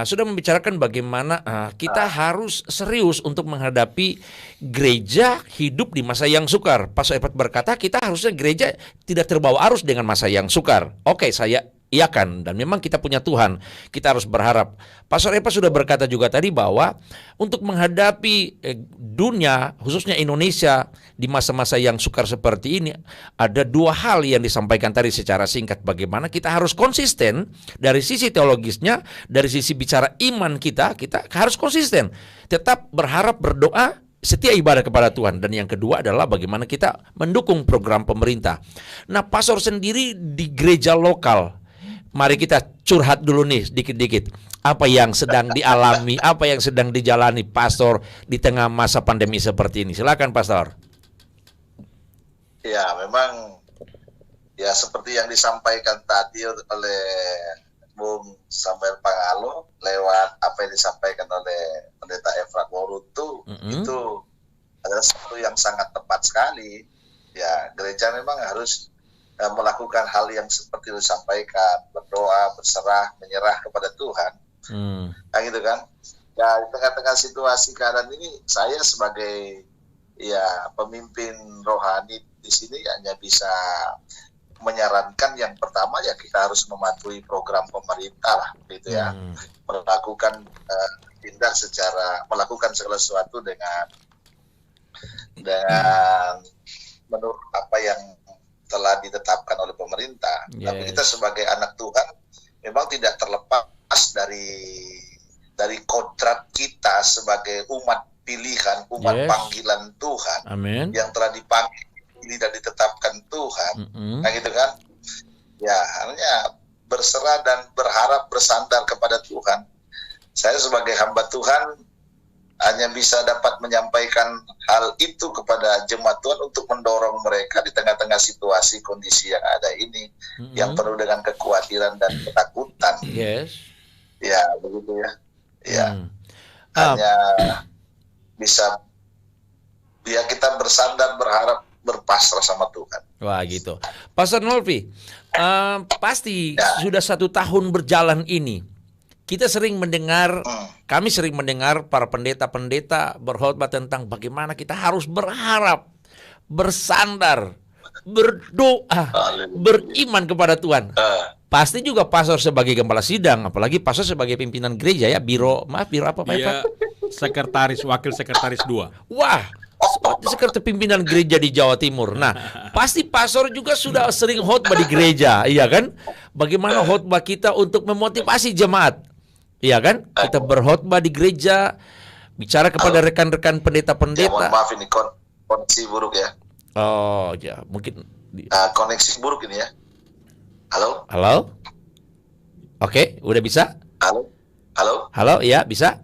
Speaker 2: sudah membicarakan bagaimana kita harus serius untuk menghadapi gereja hidup di masa yang sukar. Pastor Efrat berkata kita harusnya gereja tidak terbawa arus dengan masa yang sukar. Oke, saya iakan, dan memang kita punya Tuhan, kita harus berharap. Pastor Efrat sudah berkata juga tadi bahwa untuk menghadapi dunia, khususnya Indonesia di masa-masa yang sukar seperti ini, ada 2 hal yang disampaikan tadi secara singkat. Bagaimana kita harus konsisten dari sisi teologisnya, dari sisi bicara iman kita harus konsisten, tetap berharap, berdoa, setia ibadah kepada Tuhan. Dan yang kedua adalah bagaimana kita mendukung program pemerintah. Nah, Pastor sendiri di gereja lokal, mari kita curhat dulu nih sedikit-dikit. Apa yang sedang dialami, apa yang sedang dijalani Pastor di tengah masa pandemi seperti ini. Silakan Pastor.
Speaker 4: Ya, memang ya seperti yang disampaikan tadi oleh Bung Samuel Pangalo lewat apa yang disampaikan oleh Pendeta Efrat Worutu, itu adalah sesuatu yang sangat tepat sekali. Ya, gereja memang harus melakukan hal yang seperti disampaikan, berdoa, berserah, menyerah kepada Tuhan. Nah, gitu kan. Ya, di tengah-tengah situasi keadaan ini, saya sebagai ya pemimpin rohani di sini hanya bisa menyarankan yang pertama ya kita harus mematuhi program pemerintah lah, gitu ya. Melakukan melakukan segala sesuatu dengan menurut apa yang telah ditetapkan oleh pemerintah. Tapi kita sebagai anak Tuhan memang tidak terlepas dari kodrat kita sebagai umat pilihan, umat panggilan Tuhan.
Speaker 2: Amin.
Speaker 4: Yang telah dipanggil dan ditetapkan Tuhan. Nah gitu kan. Ya, hanya berserah dan berharap bersandar kepada Tuhan. Saya sebagai hamba Tuhan hanya bisa dapat menyampaikan hal itu kepada jemaat Tuhan untuk mendorong mereka di tengah-tengah situasi kondisi yang ada ini, yang penuh dengan kekhawatiran dan ketakutan. Ya, begitu ya. Ya, hanya bisa kita bersandar, berharap, berpasrah sama Tuhan.
Speaker 2: Wah gitu. Pastor Nolfi, pasti sudah 1 tahun berjalan ini, kita sering mendengar, kami sering mendengar para pendeta-pendeta berkhotbah tentang bagaimana kita harus berharap, bersandar, berdoa, beriman kepada Tuhan. Pasti juga pastor sebagai gembala sidang, apalagi pastor sebagai pimpinan gereja ya, biro apa Pak?
Speaker 3: Iya, sekretaris, wakil sekretaris 2.
Speaker 2: Wah, sekretaris pimpinan gereja di Jawa Timur. Nah, pasti pastor juga sudah sering khotbah di gereja, iya kan? Bagaimana khotbah kita untuk memotivasi jemaat, iya kan? Kita berkhotbah di gereja, bicara kepada rekan-rekan pendeta-pendeta.
Speaker 4: Ya, mohon maaf ini koneksi buruk ya.
Speaker 2: Oh ya, mungkin
Speaker 4: koneksi buruk ini ya. Halo?
Speaker 2: Halo? Oke, udah bisa?
Speaker 4: Halo? Halo?
Speaker 2: Halo, ya bisa?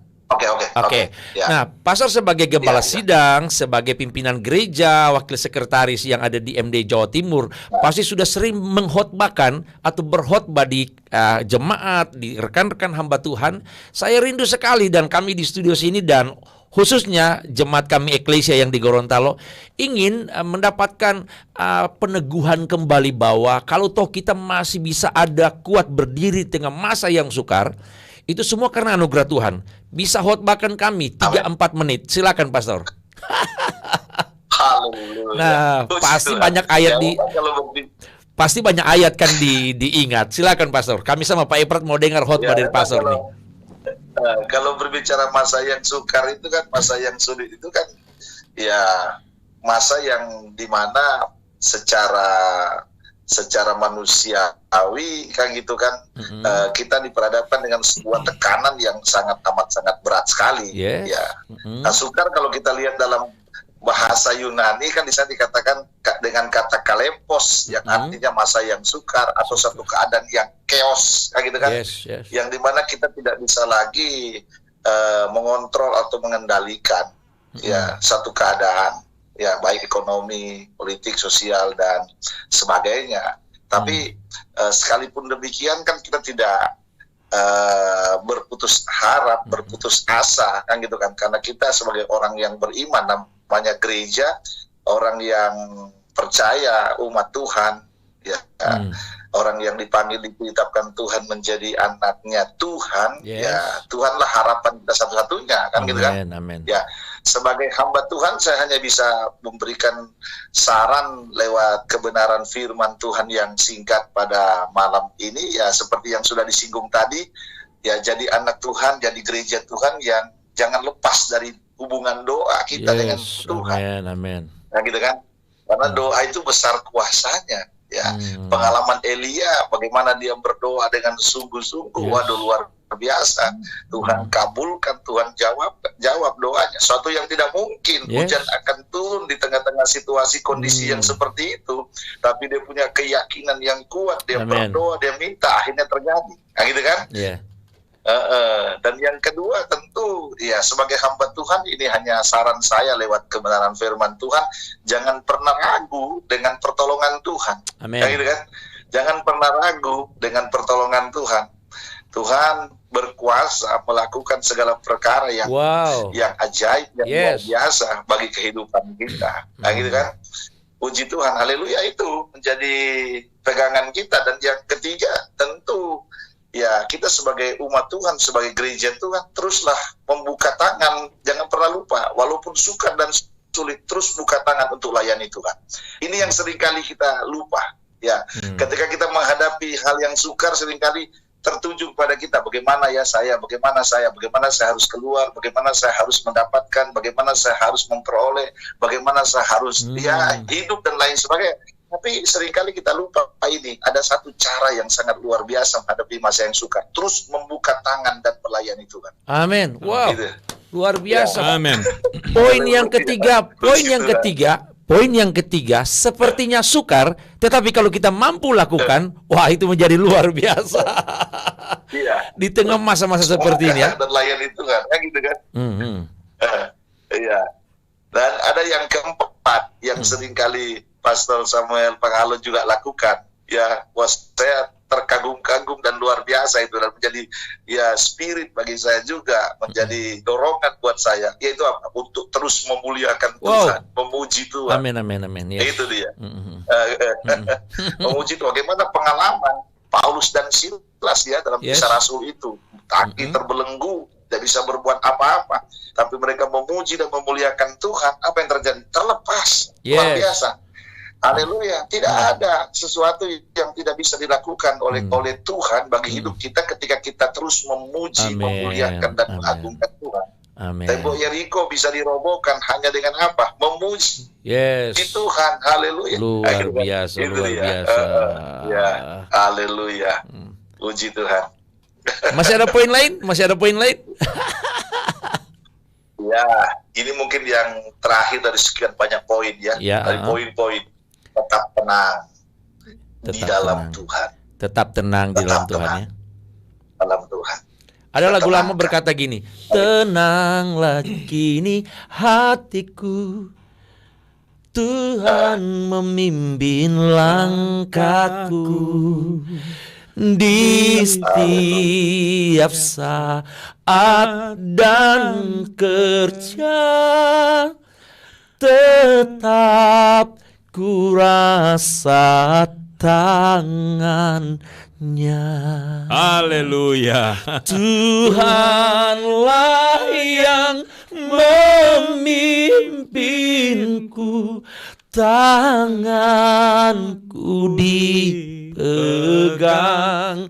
Speaker 2: Oke.
Speaker 4: Ya.
Speaker 2: Nah, pastor sebagai gembala sidang, sebagai pimpinan gereja, wakil sekretaris yang ada di MD Jawa Timur, pasti sudah sering mengkhotbahkan atau berkhotbah di jemaat, di rekan-rekan hamba Tuhan. Saya rindu sekali, dan kami di studio sini dan khususnya jemaat kami Eklesia yang di Gorontalo ingin mendapatkan peneguhan kembali bahwa kalau toh kita masih bisa ada kuat berdiri tengah masa yang sukar, itu semua karena anugerah Tuhan. Bisa khotbahkan kami 3-4 menit. Silakan pastor.
Speaker 4: Haleluya.
Speaker 2: Nah, pasti banyak ayat pasti banyak ayat kan diingat. Silakan pastor. Kami sama Pak Efrat mau dengar khotbah dari pastor nih.
Speaker 4: Kalau berbicara masa yang sukar itu kan, masa yang sulit itu kan, ya masa yang dimana secara manusiawi kan gitu kan, kita diperhadapkan dengan sebuah tekanan yang sangat berat sekali. Ya, sukar kalau kita lihat dalam bahasa Yunani kan di sana dikatakan dengan kata kalempos, yang artinya masa yang sukar atau satu keadaan yang chaos, kayak gitu kan, yang dimana kita tidak bisa lagi mengontrol atau mengendalikan ya satu keadaan, ya baik ekonomi, politik, sosial dan sebagainya. Tapi sekalipun demikian kan kita tidak berputus harap, berputus asa kan gitu kan, karena kita sebagai orang yang beriman, namanya gereja, orang yang percaya, umat Tuhan, ya, orang yang dipanggil, ditetapkan Tuhan menjadi anaknya Tuhan, ya Tuhanlah harapan kita satu-satunya, kan gitu kan. Ya, sebagai hamba Tuhan saya hanya bisa memberikan saran lewat kebenaran firman Tuhan yang singkat pada malam ini, ya seperti yang sudah disinggung tadi, ya jadi anak Tuhan, jadi gereja Tuhan yang jangan lepas dari hubungan doa kita dengan Tuhan.
Speaker 2: Amin.
Speaker 4: Nah gitu kan, karena doa itu besar kuasanya. Ya, pengalaman Elia, bagaimana dia berdoa dengan sungguh-sungguh, waduh luar biasa. Tuhan kabulkan, Tuhan jawab doanya. Suatu yang tidak mungkin, hujan akan turun di tengah-tengah situasi kondisi yang seperti itu. Tapi dia punya keyakinan yang kuat, dia berdoa, dia minta, akhirnya terjadi. Nah gitu kan? Dan yang kedua tentu ya sebagai hamba Tuhan, ini hanya saran saya lewat kebenaran firman Tuhan, jangan pernah ragu dengan pertolongan Tuhan. Kayak gitu kan? Jangan pernah ragu dengan pertolongan Tuhan. Tuhan berkuasa melakukan segala perkara yang ajaib, yang luar biasa bagi kehidupan kita. Nah gitu kan? Puji Tuhan, haleluya, itu menjadi pegangan kita. Dan yang ketiga tentu ya kita sebagai umat Tuhan, sebagai gereja Tuhan, teruslah membuka tangan, jangan pernah lupa, walaupun sukar dan sulit, terus buka tangan untuk layani Tuhan. Ini yang seringkali kita lupa, ya. Ketika kita menghadapi hal yang sukar, seringkali tertuju pada kita, bagaimana saya harus keluar, bagaimana saya harus mendapatkan, bagaimana saya harus memperoleh, bagaimana saya harus hidup dan lain sebagainya. Tapi seringkali kita lupa ini, ada satu cara yang sangat luar biasa menghadapi masa yang sukar, terus membuka tangan dan melayani Tuhan.
Speaker 2: Amin. Wow.
Speaker 4: Gitu.
Speaker 2: Luar biasa.
Speaker 3: Amin.
Speaker 2: Poin yang ketiga, sepertinya sukar, tetapi kalau kita mampu lakukan, wah itu menjadi luar biasa.
Speaker 4: Iya.
Speaker 2: Di tengah masa-masa seperti ini ya.
Speaker 4: Dan layani Tuhan, ya gitu kan. Iya. Dan ada yang keempat yang seringkali Pastor Samuel Pangalo juga lakukan. Ya, saya terkagum-kagum dan luar biasa itu, dan menjadi ya spirit bagi saya juga, menjadi dorongan buat saya, yaitu apa? Untuk terus memuliakan Tuhan, memuji Tuhan.
Speaker 2: Amin. Ya.
Speaker 4: Itu dia. Memuji Tuhan. Bagaimana pengalaman Paulus dan Silas ya dalam Kisah Rasul itu, kaki terbelenggu, tidak bisa berbuat apa-apa, tapi mereka memuji dan memuliakan Tuhan. Apa yang terjadi? Terlepas. Luar biasa. Haleluya. Tidak ada sesuatu yang tidak bisa dilakukan oleh Tuhan bagi hidup kita ketika kita terus memuji, memuliakan dan mengagungkan Tuhan. Tembok Yeriko bisa dirobohkan hanya dengan apa? Memuji Tuhan. Haleluya.
Speaker 2: Luar biasa.
Speaker 4: Ya, haleluya. Puji Tuhan.
Speaker 2: Masih ada poin lain?
Speaker 4: Ya, ini mungkin yang terakhir dari sekian banyak poin ya. Dari poin-poin. Tetap tenang di dalam Tuhan.
Speaker 2: Tetap tenang di dalam Tuhan ya.
Speaker 4: Dalam Tuhan.
Speaker 2: Ada lagu lama berkata gini, tenanglah kini hatiku, Tuhan memimpin langkahku di setiap saat dan kerja, tetap ku rasa tangannya.
Speaker 3: Haleluya.
Speaker 2: Tuhanlah yang memimpinku, tanganku dipegang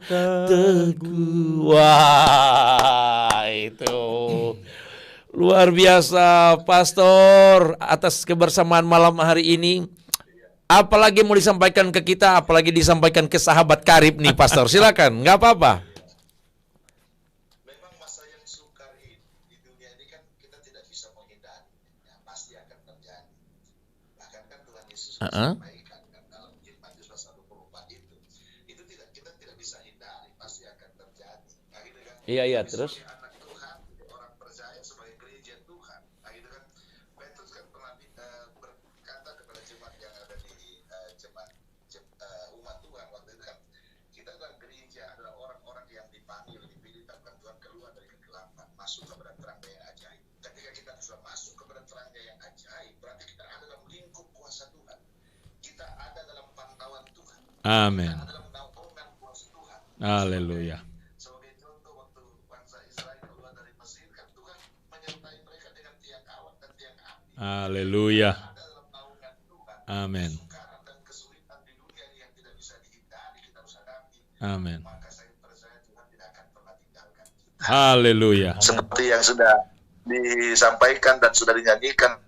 Speaker 2: teguh. Wah, itu luar biasa, Pastor, atas kebersamaan malam hari ini. Apalagi mau disampaikan ke kita, apalagi disampaikan ke sahabat karib nih, Pastor. Silakan, nggak apa-apa.
Speaker 4: Memang masa yang sukar di dunia ini kan kita tidak bisa menghindari, ya, pasti akan terjadi. Bahkan kan Tuhan Yesus sampaikan kan dalam Injil Matius pasal 24 itu kita tidak bisa hindari, pasti akan terjadi. Akhirnya kan,
Speaker 2: iya, terus.
Speaker 4: Anak Tuhan, orang percaya sebagai gereja Tuhan. Akhirnya kan Petrus kan pernah berkata kepada jemaat yang ada di umat Tuhan waktu itu kan, kita adalah gereja, adalah orang-orang yang dipanggil, dipilih Tuhan keluar dari kegelapan, masuk kepada terangnya yang ajaib. Ketika kita sudah masuk kepada terangnya yang ajaib, berarti kita ada dalam lingkup kuasa Tuhan. Kita ada dalam pantauan Tuhan.
Speaker 3: Amin.
Speaker 4: Kita ada dalam naungan kuasa Tuhan.
Speaker 3: Haleluya.
Speaker 4: Sebagai contoh, waktu bangsa Israel keluar dari Mesir, kan Tuhan menyertai mereka dengan tiang awan dan tiang api.
Speaker 3: Haleluya.
Speaker 4: Ada dalam naungan Tuhan.
Speaker 3: Amin. Amin.
Speaker 4: Maka saya percaya Tuhan tidak akan pernah tinggalkan kita.
Speaker 3: Haleluya.
Speaker 4: Seperti yang sudah disampaikan dan sudah dinyanyikan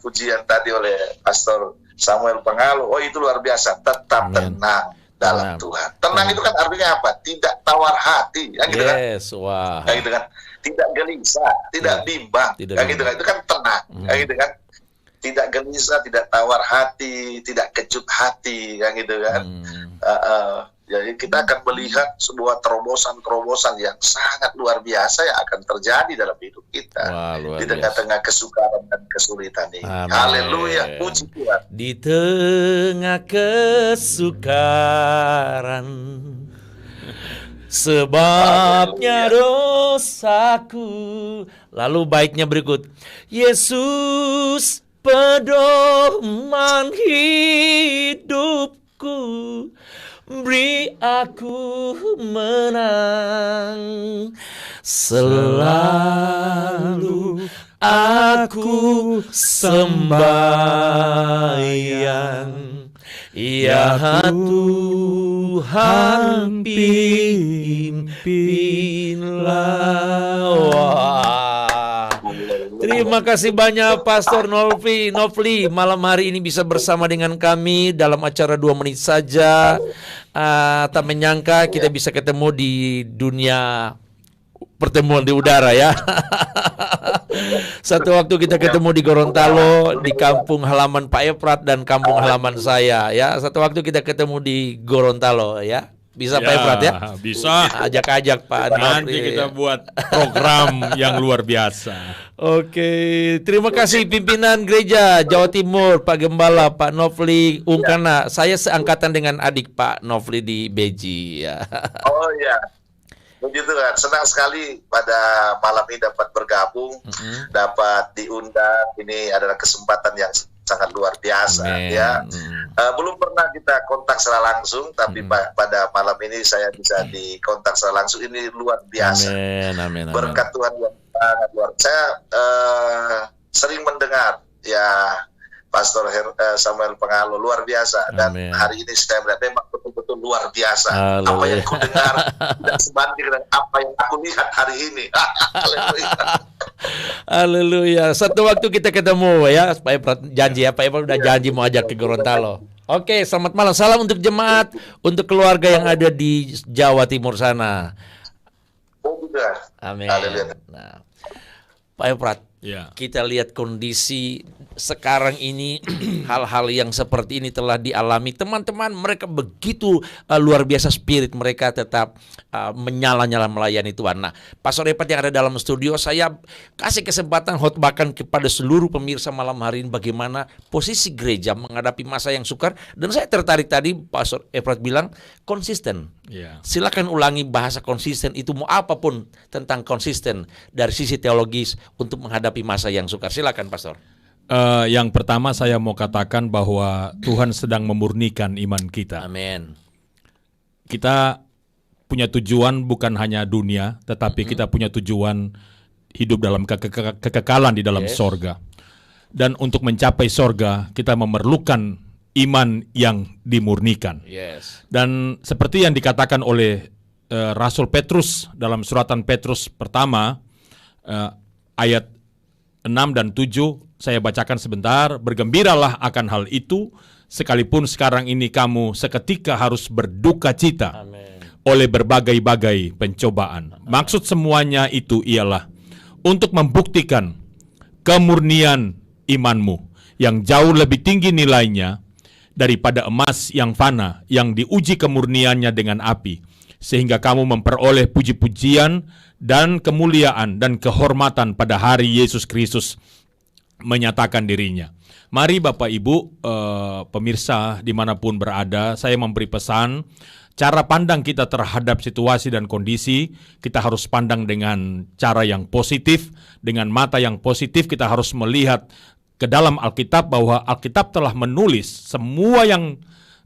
Speaker 4: pujian tadi oleh Pastor Samuel Pangalo. Oh, itu luar biasa. Tetap tenang dalam Tuhan. Tenang itu kan artinya apa? Tidak tawar hati. Ya, gitu kan?
Speaker 2: Wah.
Speaker 4: Ya, gitu kan? Tidak gelisah, tidak bimbang. Ya, gitu kan? Itu kan tenang. Ya, gitu kan? Tidak gelisah, tidak tawar hati, tidak kecut hati. Ya, gitu kan? Jadi kita akan melihat sebuah terobosan-terobosan yang sangat luar biasa yang akan terjadi dalam hidup kita. Di tengah-tengah kesukaran dan kesulitan ini. Haleluya, puji Tuhan.
Speaker 2: Di tengah kesukaran, sebabnya dosaku. Lalu baiknya berikut, Yesus pedoman hidupku, beri aku menang. Selalu aku sembahyang, ya Tuhan pimpinlah. Terima kasih banyak Pastor Nofli malam hari ini bisa bersama dengan kami dalam acara 2 menit saja. Tak menyangka kita bisa ketemu di dunia pertemuan di udara ya. Satu waktu kita ketemu di Gorontalo, di kampung halaman Pak Efrat dan kampung halaman saya ya. Satu waktu kita ketemu di Gorontalo ya. Bisa Pak Efrat ya?
Speaker 3: Bisa.
Speaker 2: Ajak-ajak Pak Nofli.
Speaker 3: Nanti kita buat program yang luar biasa.
Speaker 2: Oke, terima kasih pimpinan gereja Jawa Timur, Pak Gembala, Pak Nofli Ungkana. Saya seangkatan dengan adik Pak Nofli di Beji ya.
Speaker 4: Oh iya. Begitu kan, senang sekali pada malam ini dapat bergabung, dapat diundang. Ini adalah kesempatan yang sangat luar biasa. Ya. Belum pernah kita kontak secara langsung, tapi pada malam ini saya bisa dikontak secara langsung. Ini luar biasa.
Speaker 2: Amin.
Speaker 4: Berkat Tuhan yang sangat luar biasa. Saya sering mendengar ya Pastor Samuel Pengalo luar biasa, dan hari ini saya melihat memang betul-betul luar biasa. Haleluya. Apa yang aku dengar tidak sebanding dengan apa yang aku lihat hari ini.
Speaker 2: Haleluya. Satu waktu kita ketemu ya, Pak Efrat janji ya, Pak Efrat udah janji mau ajak ke Gorontalo. Oke, selamat malam. Salam untuk jemaat, untuk keluarga yang ada di Jawa Timur sana. Amin. Nah, Pak Efrat, kita lihat kondisi sekarang ini, hal-hal yang seperti ini telah dialami teman-teman. Mereka begitu luar biasa, spirit mereka tetap menyala-nyala melayani Tuhan. Nah, Pastor Efrat yang ada dalam studio, saya kasih kesempatan khotbahkan kepada seluruh pemirsa malam hari ini bagaimana posisi gereja menghadapi masa yang sukar. Dan saya tertarik tadi Pastor Efrat bilang konsisten. Silakan ulangi bahasa konsisten itu, mau apapun tentang konsisten dari sisi teologis untuk menghadapi masa yang sukar. Silakan Pastor.
Speaker 3: Yang pertama saya mau katakan bahwa Tuhan sedang memurnikan iman kita.
Speaker 2: Amin.
Speaker 3: Kita punya tujuan bukan hanya dunia, tetapi kita punya tujuan hidup dalam kekekalan di dalam sorga. Dan untuk mencapai sorga, kita memerlukan iman yang dimurnikan. Dan seperti yang dikatakan oleh Rasul Petrus dalam suratan Petrus pertama, ayat 6 dan 7, saya bacakan sebentar. Bergembiralah akan hal itu, sekalipun sekarang ini kamu seketika harus berduka cita oleh berbagai-bagai pencobaan. Maksud semuanya itu ialah untuk membuktikan kemurnian imanmu yang jauh lebih tinggi nilainya daripada emas yang fana, yang diuji kemurniannya dengan api, sehingga kamu memperoleh puji-pujian dan kemuliaan dan kehormatan pada hari Yesus Kristus menyatakan dirinya. Mari Bapak Ibu, pemirsa dimanapun berada, saya memberi pesan, cara pandang kita terhadap situasi dan kondisi, kita harus pandang dengan cara yang positif, dengan mata yang positif. Kita harus melihat ke dalam Alkitab bahwa Alkitab telah menulis semua yang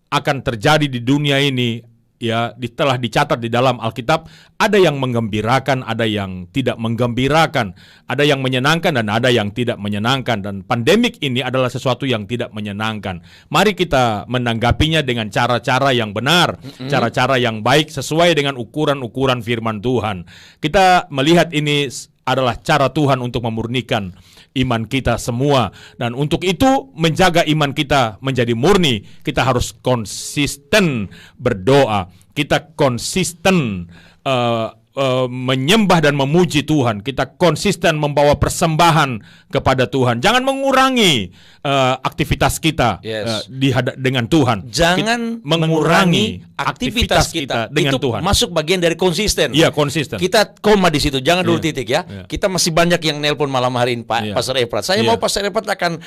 Speaker 3: akan terjadi di dunia ini, ya, telah dicatat di dalam Alkitab. Ada yang menggembirakan, ada yang tidak menggembirakan, ada yang menyenangkan dan ada yang tidak menyenangkan. Dan pandemik ini adalah sesuatu yang tidak menyenangkan. Mari kita menanggapinya dengan cara-cara yang benar, cara-cara yang baik sesuai dengan ukuran-ukuran firman Tuhan. Kita melihat ini adalah cara Tuhan untuk memurnikan iman kita semua. Dan untuk itu, menjaga iman kita menjadi murni, kita harus konsisten berdoa. Kita konsisten menyembah dan memuji Tuhan. Kita konsisten membawa persembahan kepada Tuhan. Jangan mengurangi aktivitas kita dengan Tuhan.
Speaker 2: Jangan mengurangi aktivitas kita dengan
Speaker 3: Tuhan.
Speaker 2: Masuk bagian dari konsisten.
Speaker 3: Iya, konsisten.
Speaker 2: Kita koma di situ, jangan dulu titik ya. Kita masih banyak yang nelpon malam hari ini, Pak Pastor Efrat. Saya mau Pastor Efrat akan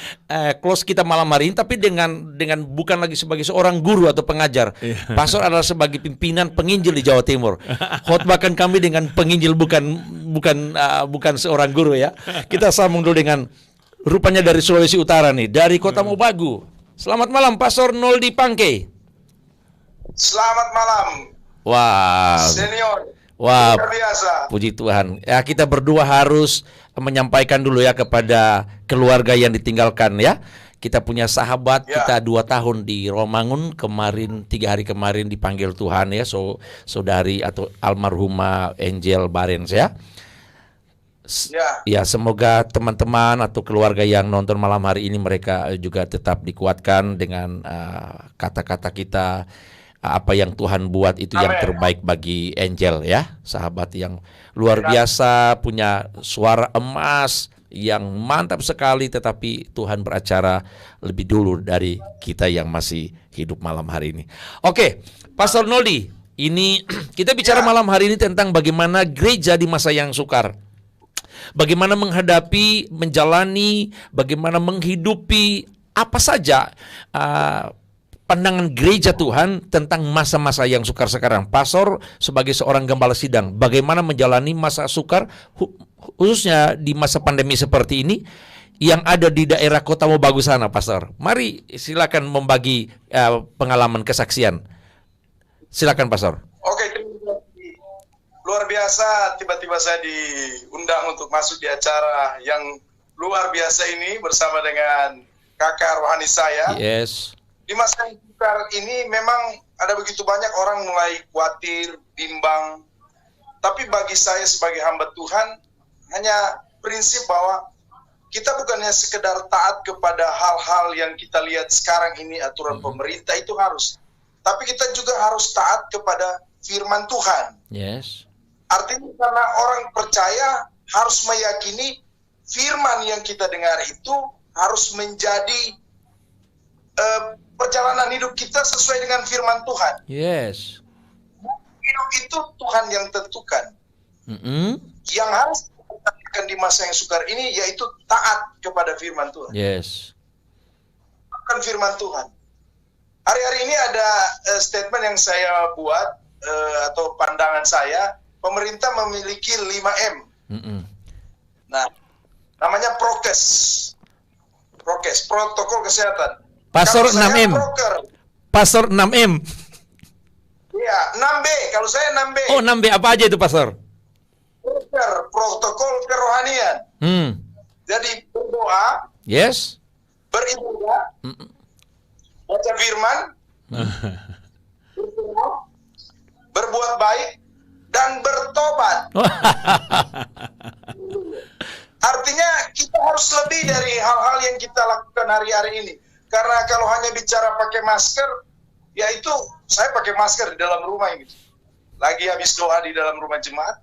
Speaker 2: close kita malam hari ini, tapi dengan bukan lagi sebagai seorang guru atau pengajar. Pastor adalah sebagai pimpinan penginjil di Jawa Timur. Khotbahkan kami dengan penginjil, bukan seorang guru ya. Kita sambung dulu dengan rupanya dari Sulawesi Utara nih, dari Kota Mobagu. Selamat malam Pastor Noldi Pangke.
Speaker 4: Selamat malam.
Speaker 2: Wah.
Speaker 4: Senior.
Speaker 2: Wah.
Speaker 4: Luar biasa.
Speaker 2: Puji Tuhan. Ya, kita berdua harus menyampaikan dulu ya kepada keluarga yang ditinggalkan ya. Kita punya sahabat, kita 2 tahun di Romangun, kemarin 3 hari kemarin dipanggil Tuhan ya, saudari atau almarhumah Angel Barens ya. Ya, semoga teman-teman atau keluarga yang nonton malam hari ini mereka juga tetap dikuatkan dengan kata-kata kita. Apa yang Tuhan buat itu yang terbaik bagi Angel ya, sahabat yang luar biasa, punya suara emas yang mantap sekali, tetapi Tuhan beracara lebih dulu dari kita yang masih hidup malam hari ini. Oke, Pastor Noldi, ini kita bicara malam hari ini tentang bagaimana gereja di masa yang sukar. Bagaimana menghadapi, menjalani, bagaimana menghidupi apa saja pandangan gereja Tuhan tentang masa-masa yang sukar sekarang. Pastor sebagai seorang gembala sidang, bagaimana menjalani masa sukar khususnya di masa pandemi seperti ini yang ada di daerah Kota Mobagu sana, Pastor. Mari silakan membagi pengalaman kesaksian. Silakan, Pastor.
Speaker 5: Oke, luar biasa tiba-tiba saya diundang untuk masuk di acara yang luar biasa ini bersama dengan kakak rohani saya.
Speaker 2: Yes.
Speaker 5: Di masa yang sukar ini memang ada begitu banyak orang mulai khawatir, bimbang. Tapi bagi saya sebagai hamba Tuhan, hanya prinsip bahwa kita bukannya sekedar taat kepada hal-hal yang kita lihat sekarang ini, aturan pemerintah itu harus. Tapi kita juga harus taat kepada firman Tuhan.
Speaker 2: Yes.
Speaker 5: Artinya karena orang percaya harus meyakini firman yang kita dengar itu harus menjadi perjalanan hidup kita sesuai dengan firman Tuhan.
Speaker 2: Yes.
Speaker 5: Hidup itu Tuhan yang tentukan. Yang harus dilakukan di masa yang sukar ini yaitu taat kepada firman Tuhan.
Speaker 2: Yes.
Speaker 5: Bukan firman Tuhan. Hari-hari ini ada statement yang saya buat atau pandangan saya, pemerintah memiliki 5M. Nah, namanya prokes, protokol kesehatan.
Speaker 2: Pastor 6M. Pastor 6M.
Speaker 5: Iya, 6B. Kalau saya 6B.
Speaker 2: Oh, 6B apa aja itu, Pastor?
Speaker 5: Protokol kerohanian. Jadi berdoa.
Speaker 2: Yes.
Speaker 5: Beribadah. Baca firman. Berbuat baik dan bertobat. Artinya kita harus lebih dari hal-hal yang kita lakukan hari-hari ini. Karena kalau hanya bicara pakai masker, ya itu saya pakai masker di dalam rumah ini. Lagi habis doa di dalam rumah jemaat.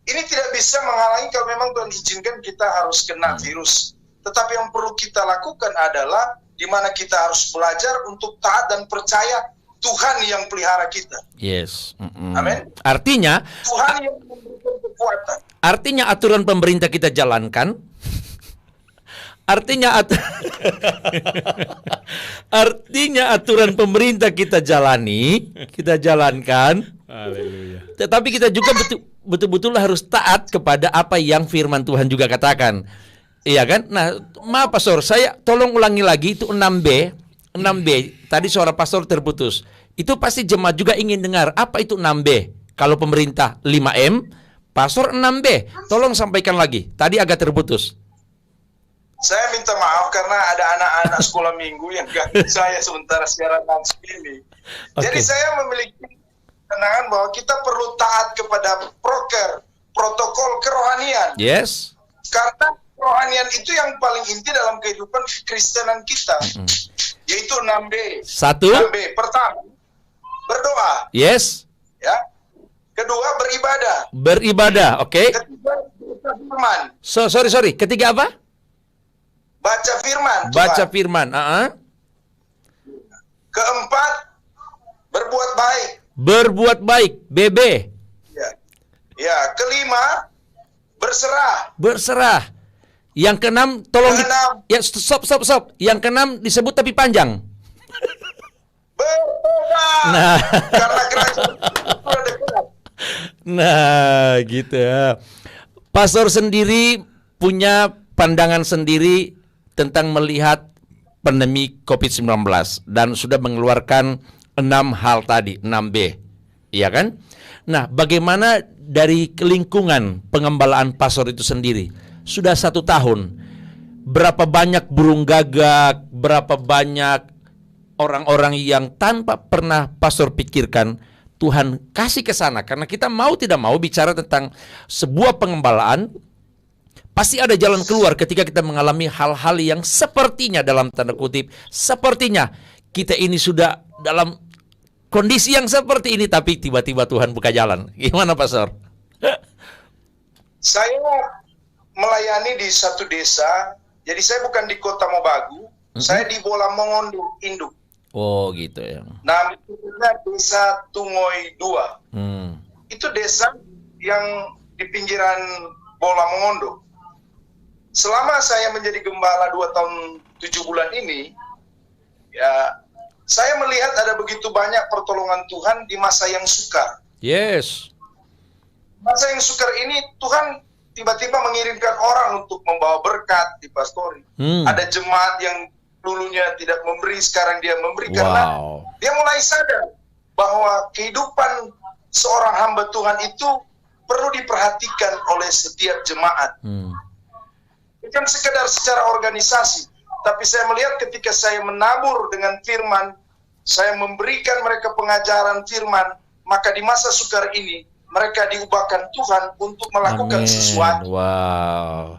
Speaker 5: Ini tidak bisa menghalangi kalau memang Tuhan izinkan kita harus kena virus. Tetapi yang perlu kita lakukan adalah di mana kita harus belajar untuk taat dan percaya Tuhan yang pelihara kita.
Speaker 2: Yes.
Speaker 5: Amin.
Speaker 2: Artinya
Speaker 5: Tuhan yang memberikan kekuatan.
Speaker 2: Artinya aturan pemerintah kita jalankan. Artinya aturan pemerintah kita jalankan.
Speaker 3: Haleluya.
Speaker 2: Tetapi kita juga betul-betul harus taat kepada apa yang firman Tuhan juga katakan. Iya kan? Nah, maaf Pastor, saya tolong ulangi lagi itu 6B. 6B, tadi suara pastor terputus. Itu pasti jemaat juga ingin dengar apa itu 6B. Kalau pemerintah 5M, pastor 6B. Tolong sampaikan lagi. Tadi agak terputus.
Speaker 5: Saya minta maaf karena ada anak-anak sekolah minggu yang ganggu saya sementara siaran langsung ini. Jadi saya memiliki pandangan bahwa kita perlu taat kepada protokol kerohanian.
Speaker 2: Yes.
Speaker 5: Karena kerohanian itu yang paling inti dalam kehidupan kekristenan kita. Yaitu 6B. 6B. Pertama, berdoa.
Speaker 2: Yes.
Speaker 5: Ya. Kedua, beribadah.
Speaker 2: Beribadah, oke.
Speaker 5: Ketiga, baca firman.
Speaker 2: Sorry. Ketiga apa?
Speaker 5: Baca firman.
Speaker 2: Baca firman.
Speaker 5: Keempat, berbuat baik.
Speaker 2: Berbuat baik. BB.
Speaker 5: Ya. Kelima, berserah.
Speaker 2: Berserah. Yang keenam, tolong stop. Yang keenam disebut tapi panjang.
Speaker 5: Bertobat.
Speaker 2: Nah.
Speaker 5: Karena kerajaan sudah dekat.
Speaker 2: Nah, gitu ya. Pastor sendiri punya pandangan sendiri tentang melihat pandemi COVID-19 dan sudah mengeluarkan 6 hal tadi, 6B. Iya kan? Nah, bagaimana dari lingkungan pengembalaan pastor itu sendiri? Sudah 1 tahun. Berapa banyak burung gagak, berapa banyak orang-orang yang tanpa pernah pastor pikirkan Tuhan kasih ke sana. Karena kita mau tidak mau bicara tentang sebuah pengembalaan, pasti ada jalan keluar ketika kita mengalami hal-hal yang sepertinya dalam tanda kutip, sepertinya kita ini sudah dalam kondisi yang seperti ini, tapi tiba-tiba Tuhan buka jalan. Gimana Pastor?
Speaker 5: Saya melayani di satu desa. Jadi saya bukan di Kota Mobagu, saya di Bola Mongondo, Induk.
Speaker 2: Oh gitu ya.
Speaker 5: Nah, itu desa Tungoy 2. Itu desa yang di pinggiran Bola Mongondo. Selama saya menjadi gembala 2 tahun 7 bulan ini, ya saya melihat ada begitu banyak pertolongan Tuhan di masa yang sukar.
Speaker 2: Yes.
Speaker 5: Masa yang sukar ini Tuhan tiba-tiba mengirimkan orang untuk membawa berkat di pastori. Ada jemaat yang dulunya tidak memberi, sekarang dia memberi karena dia mulai sadar bahwa kehidupan seorang hamba Tuhan itu perlu diperhatikan oleh setiap jemaat. Bukan sekedar secara organisasi, tapi saya melihat ketika saya menabur dengan firman, saya memberikan mereka pengajaran firman, maka di masa sukar ini mereka diubahkan Tuhan untuk melakukan sesuatu.
Speaker 2: Wow.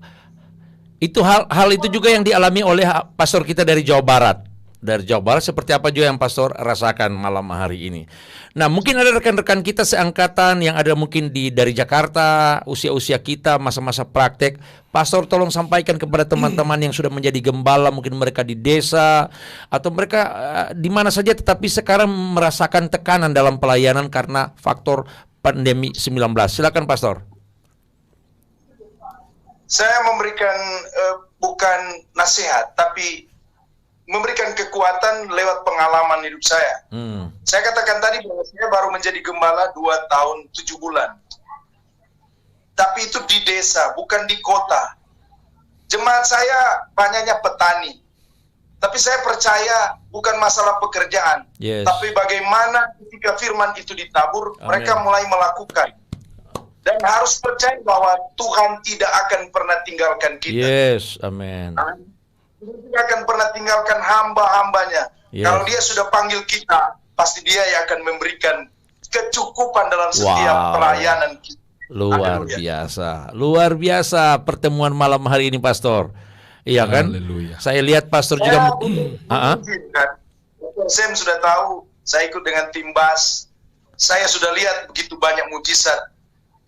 Speaker 2: Itu hal itu juga yang dialami oleh pastor kita dari Jawa Barat. Dari Jawa Barat seperti apa juga yang pastor rasakan malam hari ini. Nah, mungkin ada rekan-rekan kita seangkatan yang ada mungkin dari Jakarta, usia-usia kita, masa-masa praktek. Pastor tolong sampaikan kepada teman-teman yang sudah menjadi gembala, mungkin mereka di desa atau mereka di mana saja tetapi sekarang merasakan tekanan dalam pelayanan karena faktor pandemi 19. Silakan pastor.
Speaker 5: Saya memberikan bukan nasihat, tapi memberikan kekuatan lewat pengalaman hidup saya. Saya katakan tadi bahwa saya baru menjadi gembala 2 tahun 7 bulan. Tapi itu di desa, bukan di kota. Jemaat saya banyaknya petani. Tapi saya percaya bukan masalah pekerjaan. Tapi bagaimana ketika firman itu ditabur, mereka mulai melakukan. Dan harus percaya bahwa Tuhan tidak akan pernah tinggalkan kita.
Speaker 2: Yes, amin.
Speaker 5: Tuhan tidak akan pernah tinggalkan hamba-hambanya. Kalau dia sudah panggil kita, pasti dia yang akan memberikan kecukupan dalam setiap pelayanan kita.
Speaker 2: Luar biasa. Luar biasa pertemuan malam hari ini, pastor. Iya kan?
Speaker 3: Haleluya.
Speaker 2: Saya lihat pastor juga.
Speaker 5: Sam sudah tahu, saya ikut dengan tim BAS. Saya sudah lihat begitu banyak mujizat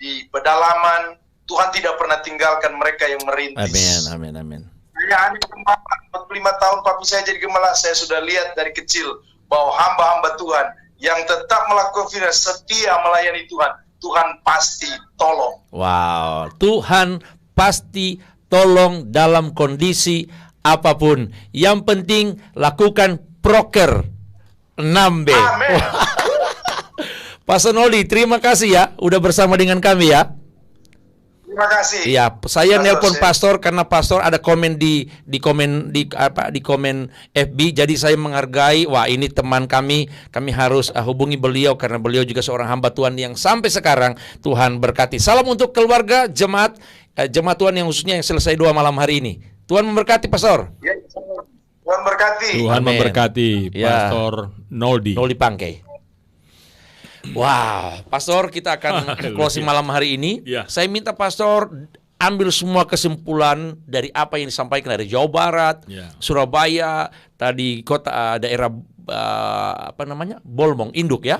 Speaker 5: di pedalaman. Tuhan tidak pernah tinggalkan mereka yang merintis.
Speaker 2: Amin, amin, amin.
Speaker 5: Saya hanya 45 tahun papi saya jadi gembala, saya sudah lihat dari kecil bahwa hamba-hamba Tuhan yang tetap melakukan firman, setia melayani Tuhan, Tuhan pasti tolong.
Speaker 2: Wow, Tuhan pasti tolong dalam kondisi apapun. Yang penting lakukan proker 6B.
Speaker 5: Amin.
Speaker 2: Pastor Noldi, terima kasih ya udah bersama dengan kami ya.
Speaker 5: Terima kasih.
Speaker 2: Iya, saya nelpon pastor karena pastor ada komen di komen FB, jadi saya menghargai. Wah, ini teman kami harus hubungi beliau karena beliau juga seorang hamba Tuhan yang sampai sekarang Tuhan berkati. Salam untuk keluarga jemaat Tuhan yang khususnya yang selesai doa malam hari ini. Tuhan memberkati pastor.
Speaker 5: Ya, Tuhan berkati.
Speaker 3: Tuhan memberkati Pastor Noldi Pangkei.
Speaker 2: Wow, pastor, kita akan closing malam hari ini. Saya minta pastor ambil semua kesimpulan dari apa yang disampaikan dari Jawa Barat, Surabaya, tadi kota daerah Bolmong, Induk ya.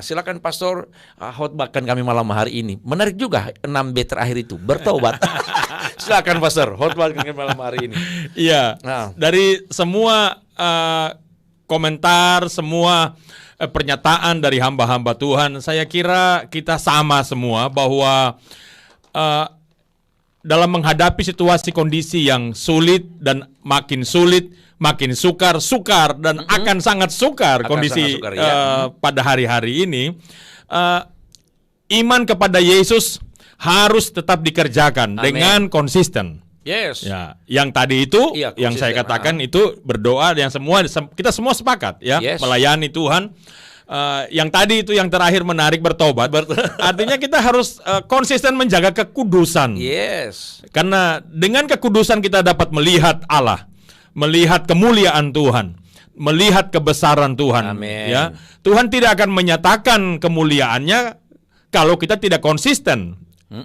Speaker 2: Silakan pastor khotbahkan kami malam hari ini. Menarik juga 6B terakhir itu, bertobat. Silakan pastor khotbahkan kami malam hari ini.
Speaker 3: Iya. Dari semua komentar, semua pernyataan dari hamba-hamba Tuhan, saya kira kita sama semua bahwa dalam menghadapi situasi kondisi yang sulit dan makin sulit, makin sukar dan akan sangat sukar kondisi pada hari-hari ini, iman kepada Yesus harus tetap dikerjakan dengan konsisten.
Speaker 2: Yes.
Speaker 3: Ya, yang tadi itu, yang saya katakan itu berdoa, yang kita semua sepakat ya, melayani Tuhan. Yang tadi itu yang terakhir menarik bertobat. Artinya kita harus konsisten menjaga kekudusan.
Speaker 2: Yes.
Speaker 3: Karena dengan kekudusan kita dapat melihat Allah, melihat kemuliaan Tuhan, melihat kebesaran Tuhan.
Speaker 2: Amin.
Speaker 3: Ya, Tuhan tidak akan menyatakan kemuliaannya kalau kita tidak konsisten.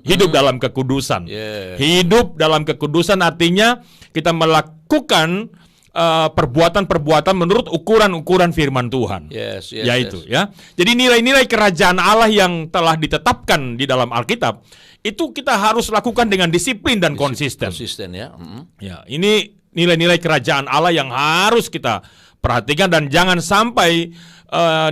Speaker 3: Hidup dalam kekudusan. Hidup dalam kekudusan artinya kita melakukan perbuatan-perbuatan menurut ukuran-ukuran firman Tuhan. Yaitu ya. Jadi nilai-nilai kerajaan Allah yang telah ditetapkan di dalam Alkitab itu kita harus lakukan dengan disiplin dan konsisten. Ya, ini nilai-nilai kerajaan Allah yang harus kita perhatikan dan jangan sampai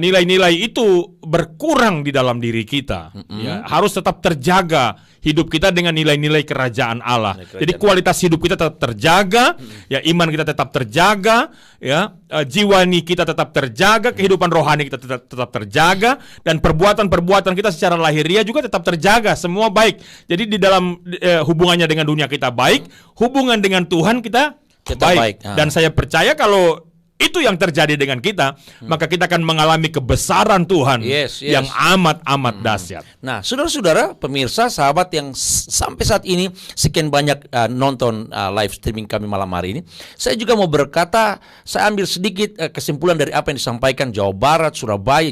Speaker 3: nilai-nilai itu berkurang di dalam diri kita. Ya, harus tetap terjaga hidup kita dengan nilai-nilai kerajaan Allah. Jadi kualitas hidup kita tetap terjaga, ya, iman kita tetap terjaga, ya, jiwani kita tetap terjaga, kehidupan rohani kita tetap terjaga, dan perbuatan-perbuatan kita secara lahiriah juga tetap terjaga. Semua baik. Jadi di dalam hubungannya dengan dunia kita baik, hubungan dengan Tuhan kita baik. Dan saya percaya kalau itu yang terjadi dengan kita, maka kita akan mengalami kebesaran Tuhan yang amat-amat dahsyat.
Speaker 2: Nah, saudara-saudara, pemirsa, sahabat yang sampai saat ini sekian banyak nonton live streaming kami malam hari ini, saya juga mau berkata, saya ambil sedikit kesimpulan dari apa yang disampaikan Jawa Barat, Surabaya,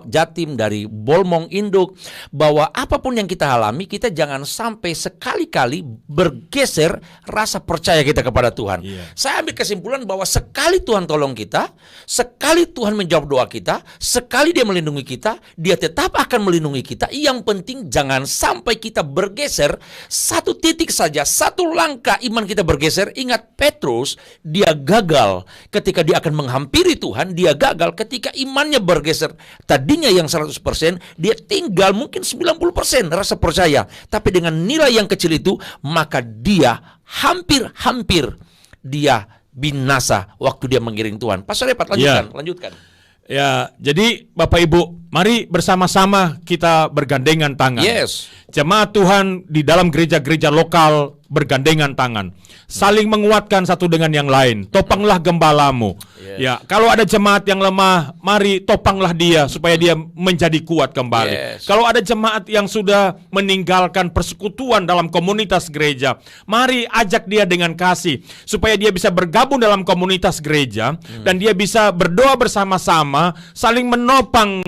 Speaker 2: Jatim, dari Bolmong Induk, bahwa apapun yang kita alami, kita jangan sampai sekali-kali bergeser rasa percaya kita kepada Tuhan. Saya ambil kesimpulan bahwa sekali Tuhan tolong kita, sekali Tuhan menjawab doa kita, sekali Dia melindungi kita, Dia tetap akan melindungi kita. Yang penting jangan sampai kita bergeser satu titik saja, satu langkah iman kita bergeser. Ingat Petrus, dia gagal ketika dia akan menghampiri Tuhan, dia gagal ketika imannya bergeser. Tadinya yang 100%, dia tinggal mungkin 90% rasa percaya. Tapi dengan nilai yang kecil itu, maka dia hampir dia binasa waktu dia mengiring Tuhan. Pastor Epat, lanjutkan.
Speaker 3: Ya, jadi Bapak Ibu, mari bersama-sama kita bergandengan tangan. Jemaat Tuhan di dalam gereja-gereja lokal bergandengan tangan, saling menguatkan satu dengan yang lain. Topanglah gembalamu. Ya, kalau ada jemaat yang lemah, mari topanglah dia supaya dia menjadi kuat kembali. Kalau ada jemaat yang sudah meninggalkan persekutuan dalam komunitas gereja, mari ajak dia dengan kasih supaya dia bisa bergabung dalam komunitas gereja dan dia bisa berdoa bersama-sama, saling menopang,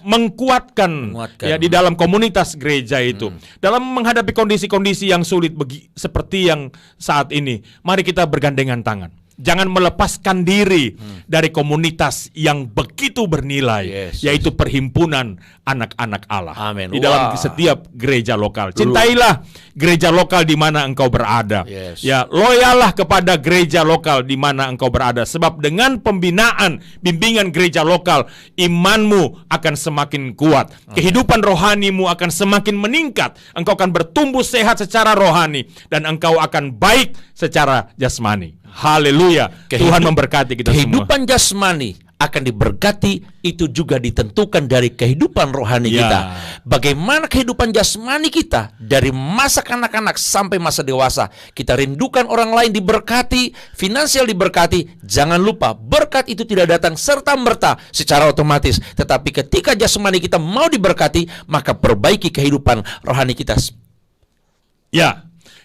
Speaker 3: menguatkan ya di dalam komunitas gereja itu. Dalam menghadapi kondisi-kondisi yang sulit seperti yang saat ini, mari kita bergandengan tangan. Jangan melepaskan diri dari komunitas yang begitu bernilai, yaitu perhimpunan anak-anak Allah. Di dalam setiap gereja lokal. Cintailah gereja lokal di mana engkau berada. Ya, loyalah kepada gereja lokal di mana engkau berada. Sebab dengan pembinaan, bimbingan gereja lokal, imanmu akan semakin kuat. Kehidupan rohanimu akan semakin meningkat. Engkau akan bertumbuh sehat secara rohani dan engkau akan baik secara jasmani. Haleluya. Tuhan memberkati kita semua.
Speaker 2: Kehidupan jasmani akan diberkati, itu juga ditentukan dari kehidupan rohani kita. Bagaimana kehidupan jasmani kita dari masa kanak-kanak sampai masa dewasa. Kita rindukan orang lain diberkati, finansial diberkati. Jangan lupa, berkat itu tidak datang serta-merta secara otomatis. Tetapi ketika jasmani kita mau diberkati, maka perbaiki kehidupan rohani kita.
Speaker 3: Ya.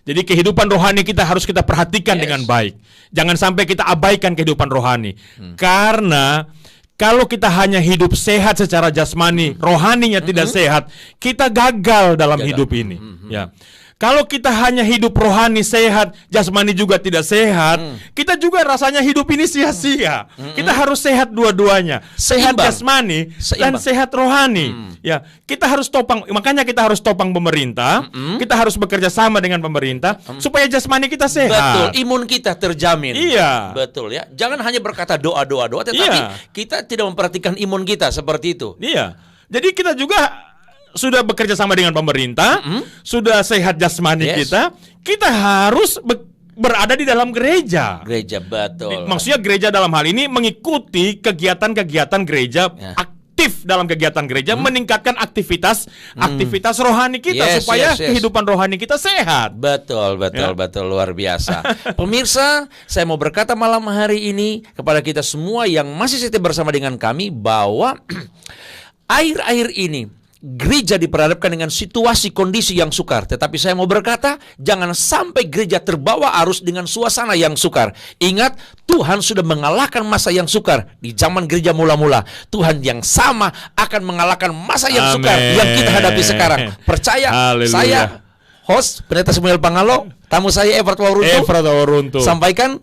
Speaker 3: Jadi kehidupan rohani kita harus kita perhatikan dengan baik. Jangan sampai kita abaikan kehidupan rohani. Karena kalau kita hanya hidup sehat secara jasmani, rohaninya tidak sehat, kita gagal dalam hidup ini. Ya. Kalau kita hanya hidup rohani sehat, jasmani juga tidak sehat, kita juga rasanya hidup ini sia-sia. Kita harus sehat dua-duanya, sehat jasmani dan sehat rohani. Ya, kita harus topang, makanya kita harus topang pemerintah. Kita harus bekerja sama dengan pemerintah supaya jasmani kita sehat.
Speaker 2: Betul, imun kita terjamin.
Speaker 3: Iya,
Speaker 2: betul ya. Jangan hanya berkata doa, tetapi kita tidak memperhatikan imun kita seperti itu.
Speaker 3: Iya, jadi kita juga sudah bekerja sama dengan pemerintah, sudah sehat jasmani kita harus berada di dalam gereja.
Speaker 2: Gereja, betul.
Speaker 3: Maksudnya gereja dalam hal ini mengikuti kegiatan-kegiatan gereja, aktif dalam kegiatan gereja, meningkatkan aktivitas rohani kita supaya kehidupan rohani kita sehat.
Speaker 2: Betul, luar biasa. Pemirsa, saya mau berkata malam hari ini kepada kita semua yang masih setia bersama dengan kami bahwa akhir-akhir ini gereja diperhadapkan dengan situasi kondisi yang sukar. Tetapi saya mau berkata, jangan sampai gereja terbawa arus dengan suasana yang sukar. Ingat, Tuhan sudah mengalahkan masa yang sukar di zaman gereja mula-mula. Tuhan yang sama akan mengalahkan masa yang sukar yang kita hadapi sekarang. Percaya. Haleluya. Saya host Pendeta Samuel Pangalo, tamu saya Efrat Wauruntu. Sampaikan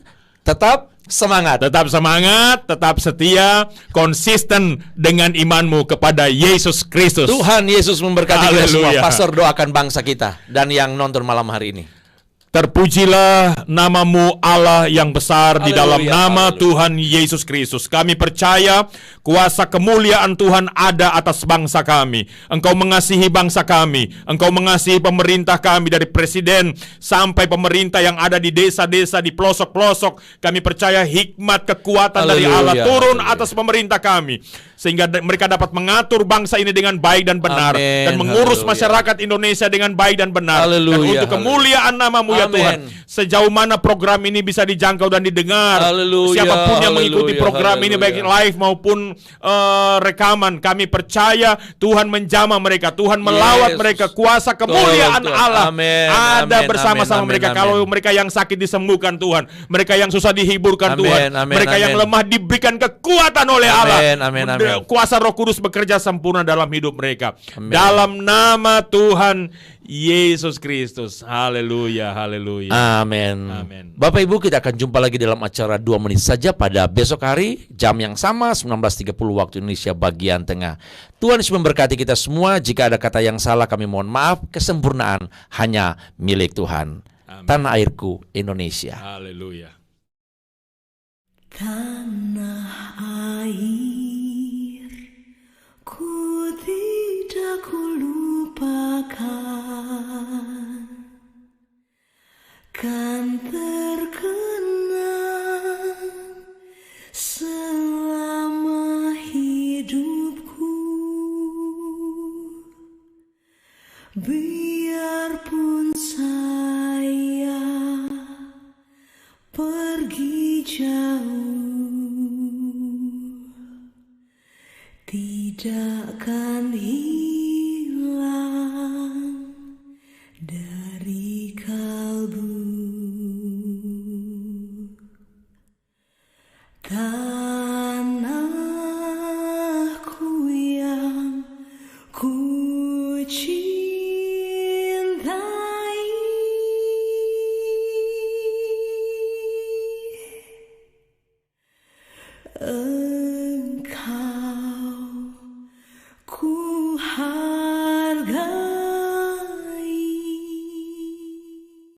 Speaker 2: Tetap semangat.
Speaker 3: Tetap semangat, tetap setia, konsisten dengan imanmu kepada Yesus Kristus.
Speaker 2: Tuhan Yesus memberkati kita semua.
Speaker 3: Haleluya.
Speaker 2: Pastor doakan bangsa kita dan yang nonton malam hari ini.
Speaker 3: Terpujilah namamu Allah yang besar di dalam
Speaker 2: Haleluya,
Speaker 3: nama
Speaker 2: haleluya.
Speaker 3: Tuhan Yesus Kristus. Kami percaya kuasa kemuliaan Tuhan ada atas bangsa kami. Engkau mengasihi bangsa kami. Engkau mengasihi pemerintah kami dari presiden sampai pemerintah yang ada di desa-desa, di pelosok-pelosok. Kami percaya hikmat kekuatan dari
Speaker 2: Haleluya,
Speaker 3: Allah turun
Speaker 2: haleluya.
Speaker 3: atas pemerintah kami. Sehingga mereka dapat mengatur bangsa ini dengan baik dan benar.
Speaker 2: Amin,
Speaker 3: Dan mengurus
Speaker 2: haleluya.
Speaker 3: masyarakat Indonesia dengan baik dan benar. Dan
Speaker 2: Haleluya,
Speaker 3: untuk kemuliaan namamu ya
Speaker 2: Amin.
Speaker 3: Tuhan, sejauh mana program ini bisa dijangkau dan didengar.
Speaker 2: Haleluya,
Speaker 3: Siapapun yang mengikuti
Speaker 2: haleluya,
Speaker 3: program ini baik
Speaker 2: haleluya.
Speaker 3: live maupun rekaman, kami percaya Tuhan menjamah mereka, Tuhan melawat
Speaker 2: Yes.
Speaker 3: mereka. Kuasa kemuliaan
Speaker 2: Tuhan.
Speaker 3: Allah
Speaker 2: Amin,
Speaker 3: ada
Speaker 2: amin,
Speaker 3: bersama-sama
Speaker 2: amin,
Speaker 3: mereka.
Speaker 2: amin,
Speaker 3: Kalau
Speaker 2: amin.
Speaker 3: mereka yang sakit disembuhkan Tuhan, mereka yang susah dihiburkan
Speaker 2: Amin,
Speaker 3: Tuhan,
Speaker 2: amin,
Speaker 3: mereka yang
Speaker 2: amin.
Speaker 3: lemah diberikan kekuatan oleh
Speaker 2: Amin,
Speaker 3: Allah.
Speaker 2: amin, amin.
Speaker 3: Kuasa Roh Kudus bekerja sempurna dalam hidup mereka.
Speaker 2: Amin.
Speaker 3: Dalam nama Tuhan Yesus Kristus. Haleluya, haleluya.
Speaker 2: Amin.
Speaker 3: Amin.
Speaker 2: Bapak Ibu, kita akan jumpa lagi dalam acara 2 menit saja pada besok hari, jam yang sama 19.30 waktu Indonesia bagian tengah. Tuhan Yesus memberkati kita semua. Jika ada kata yang salah kami mohon maaf. Kesempurnaan hanya milik Tuhan.
Speaker 3: Amin.
Speaker 2: Tanah airku Indonesia.
Speaker 3: Haleluya.
Speaker 1: Tanah air ku tidak kulupakan, kan terkenang selama hidupku. Biarpun saya pergi jauh, tidak akan hilang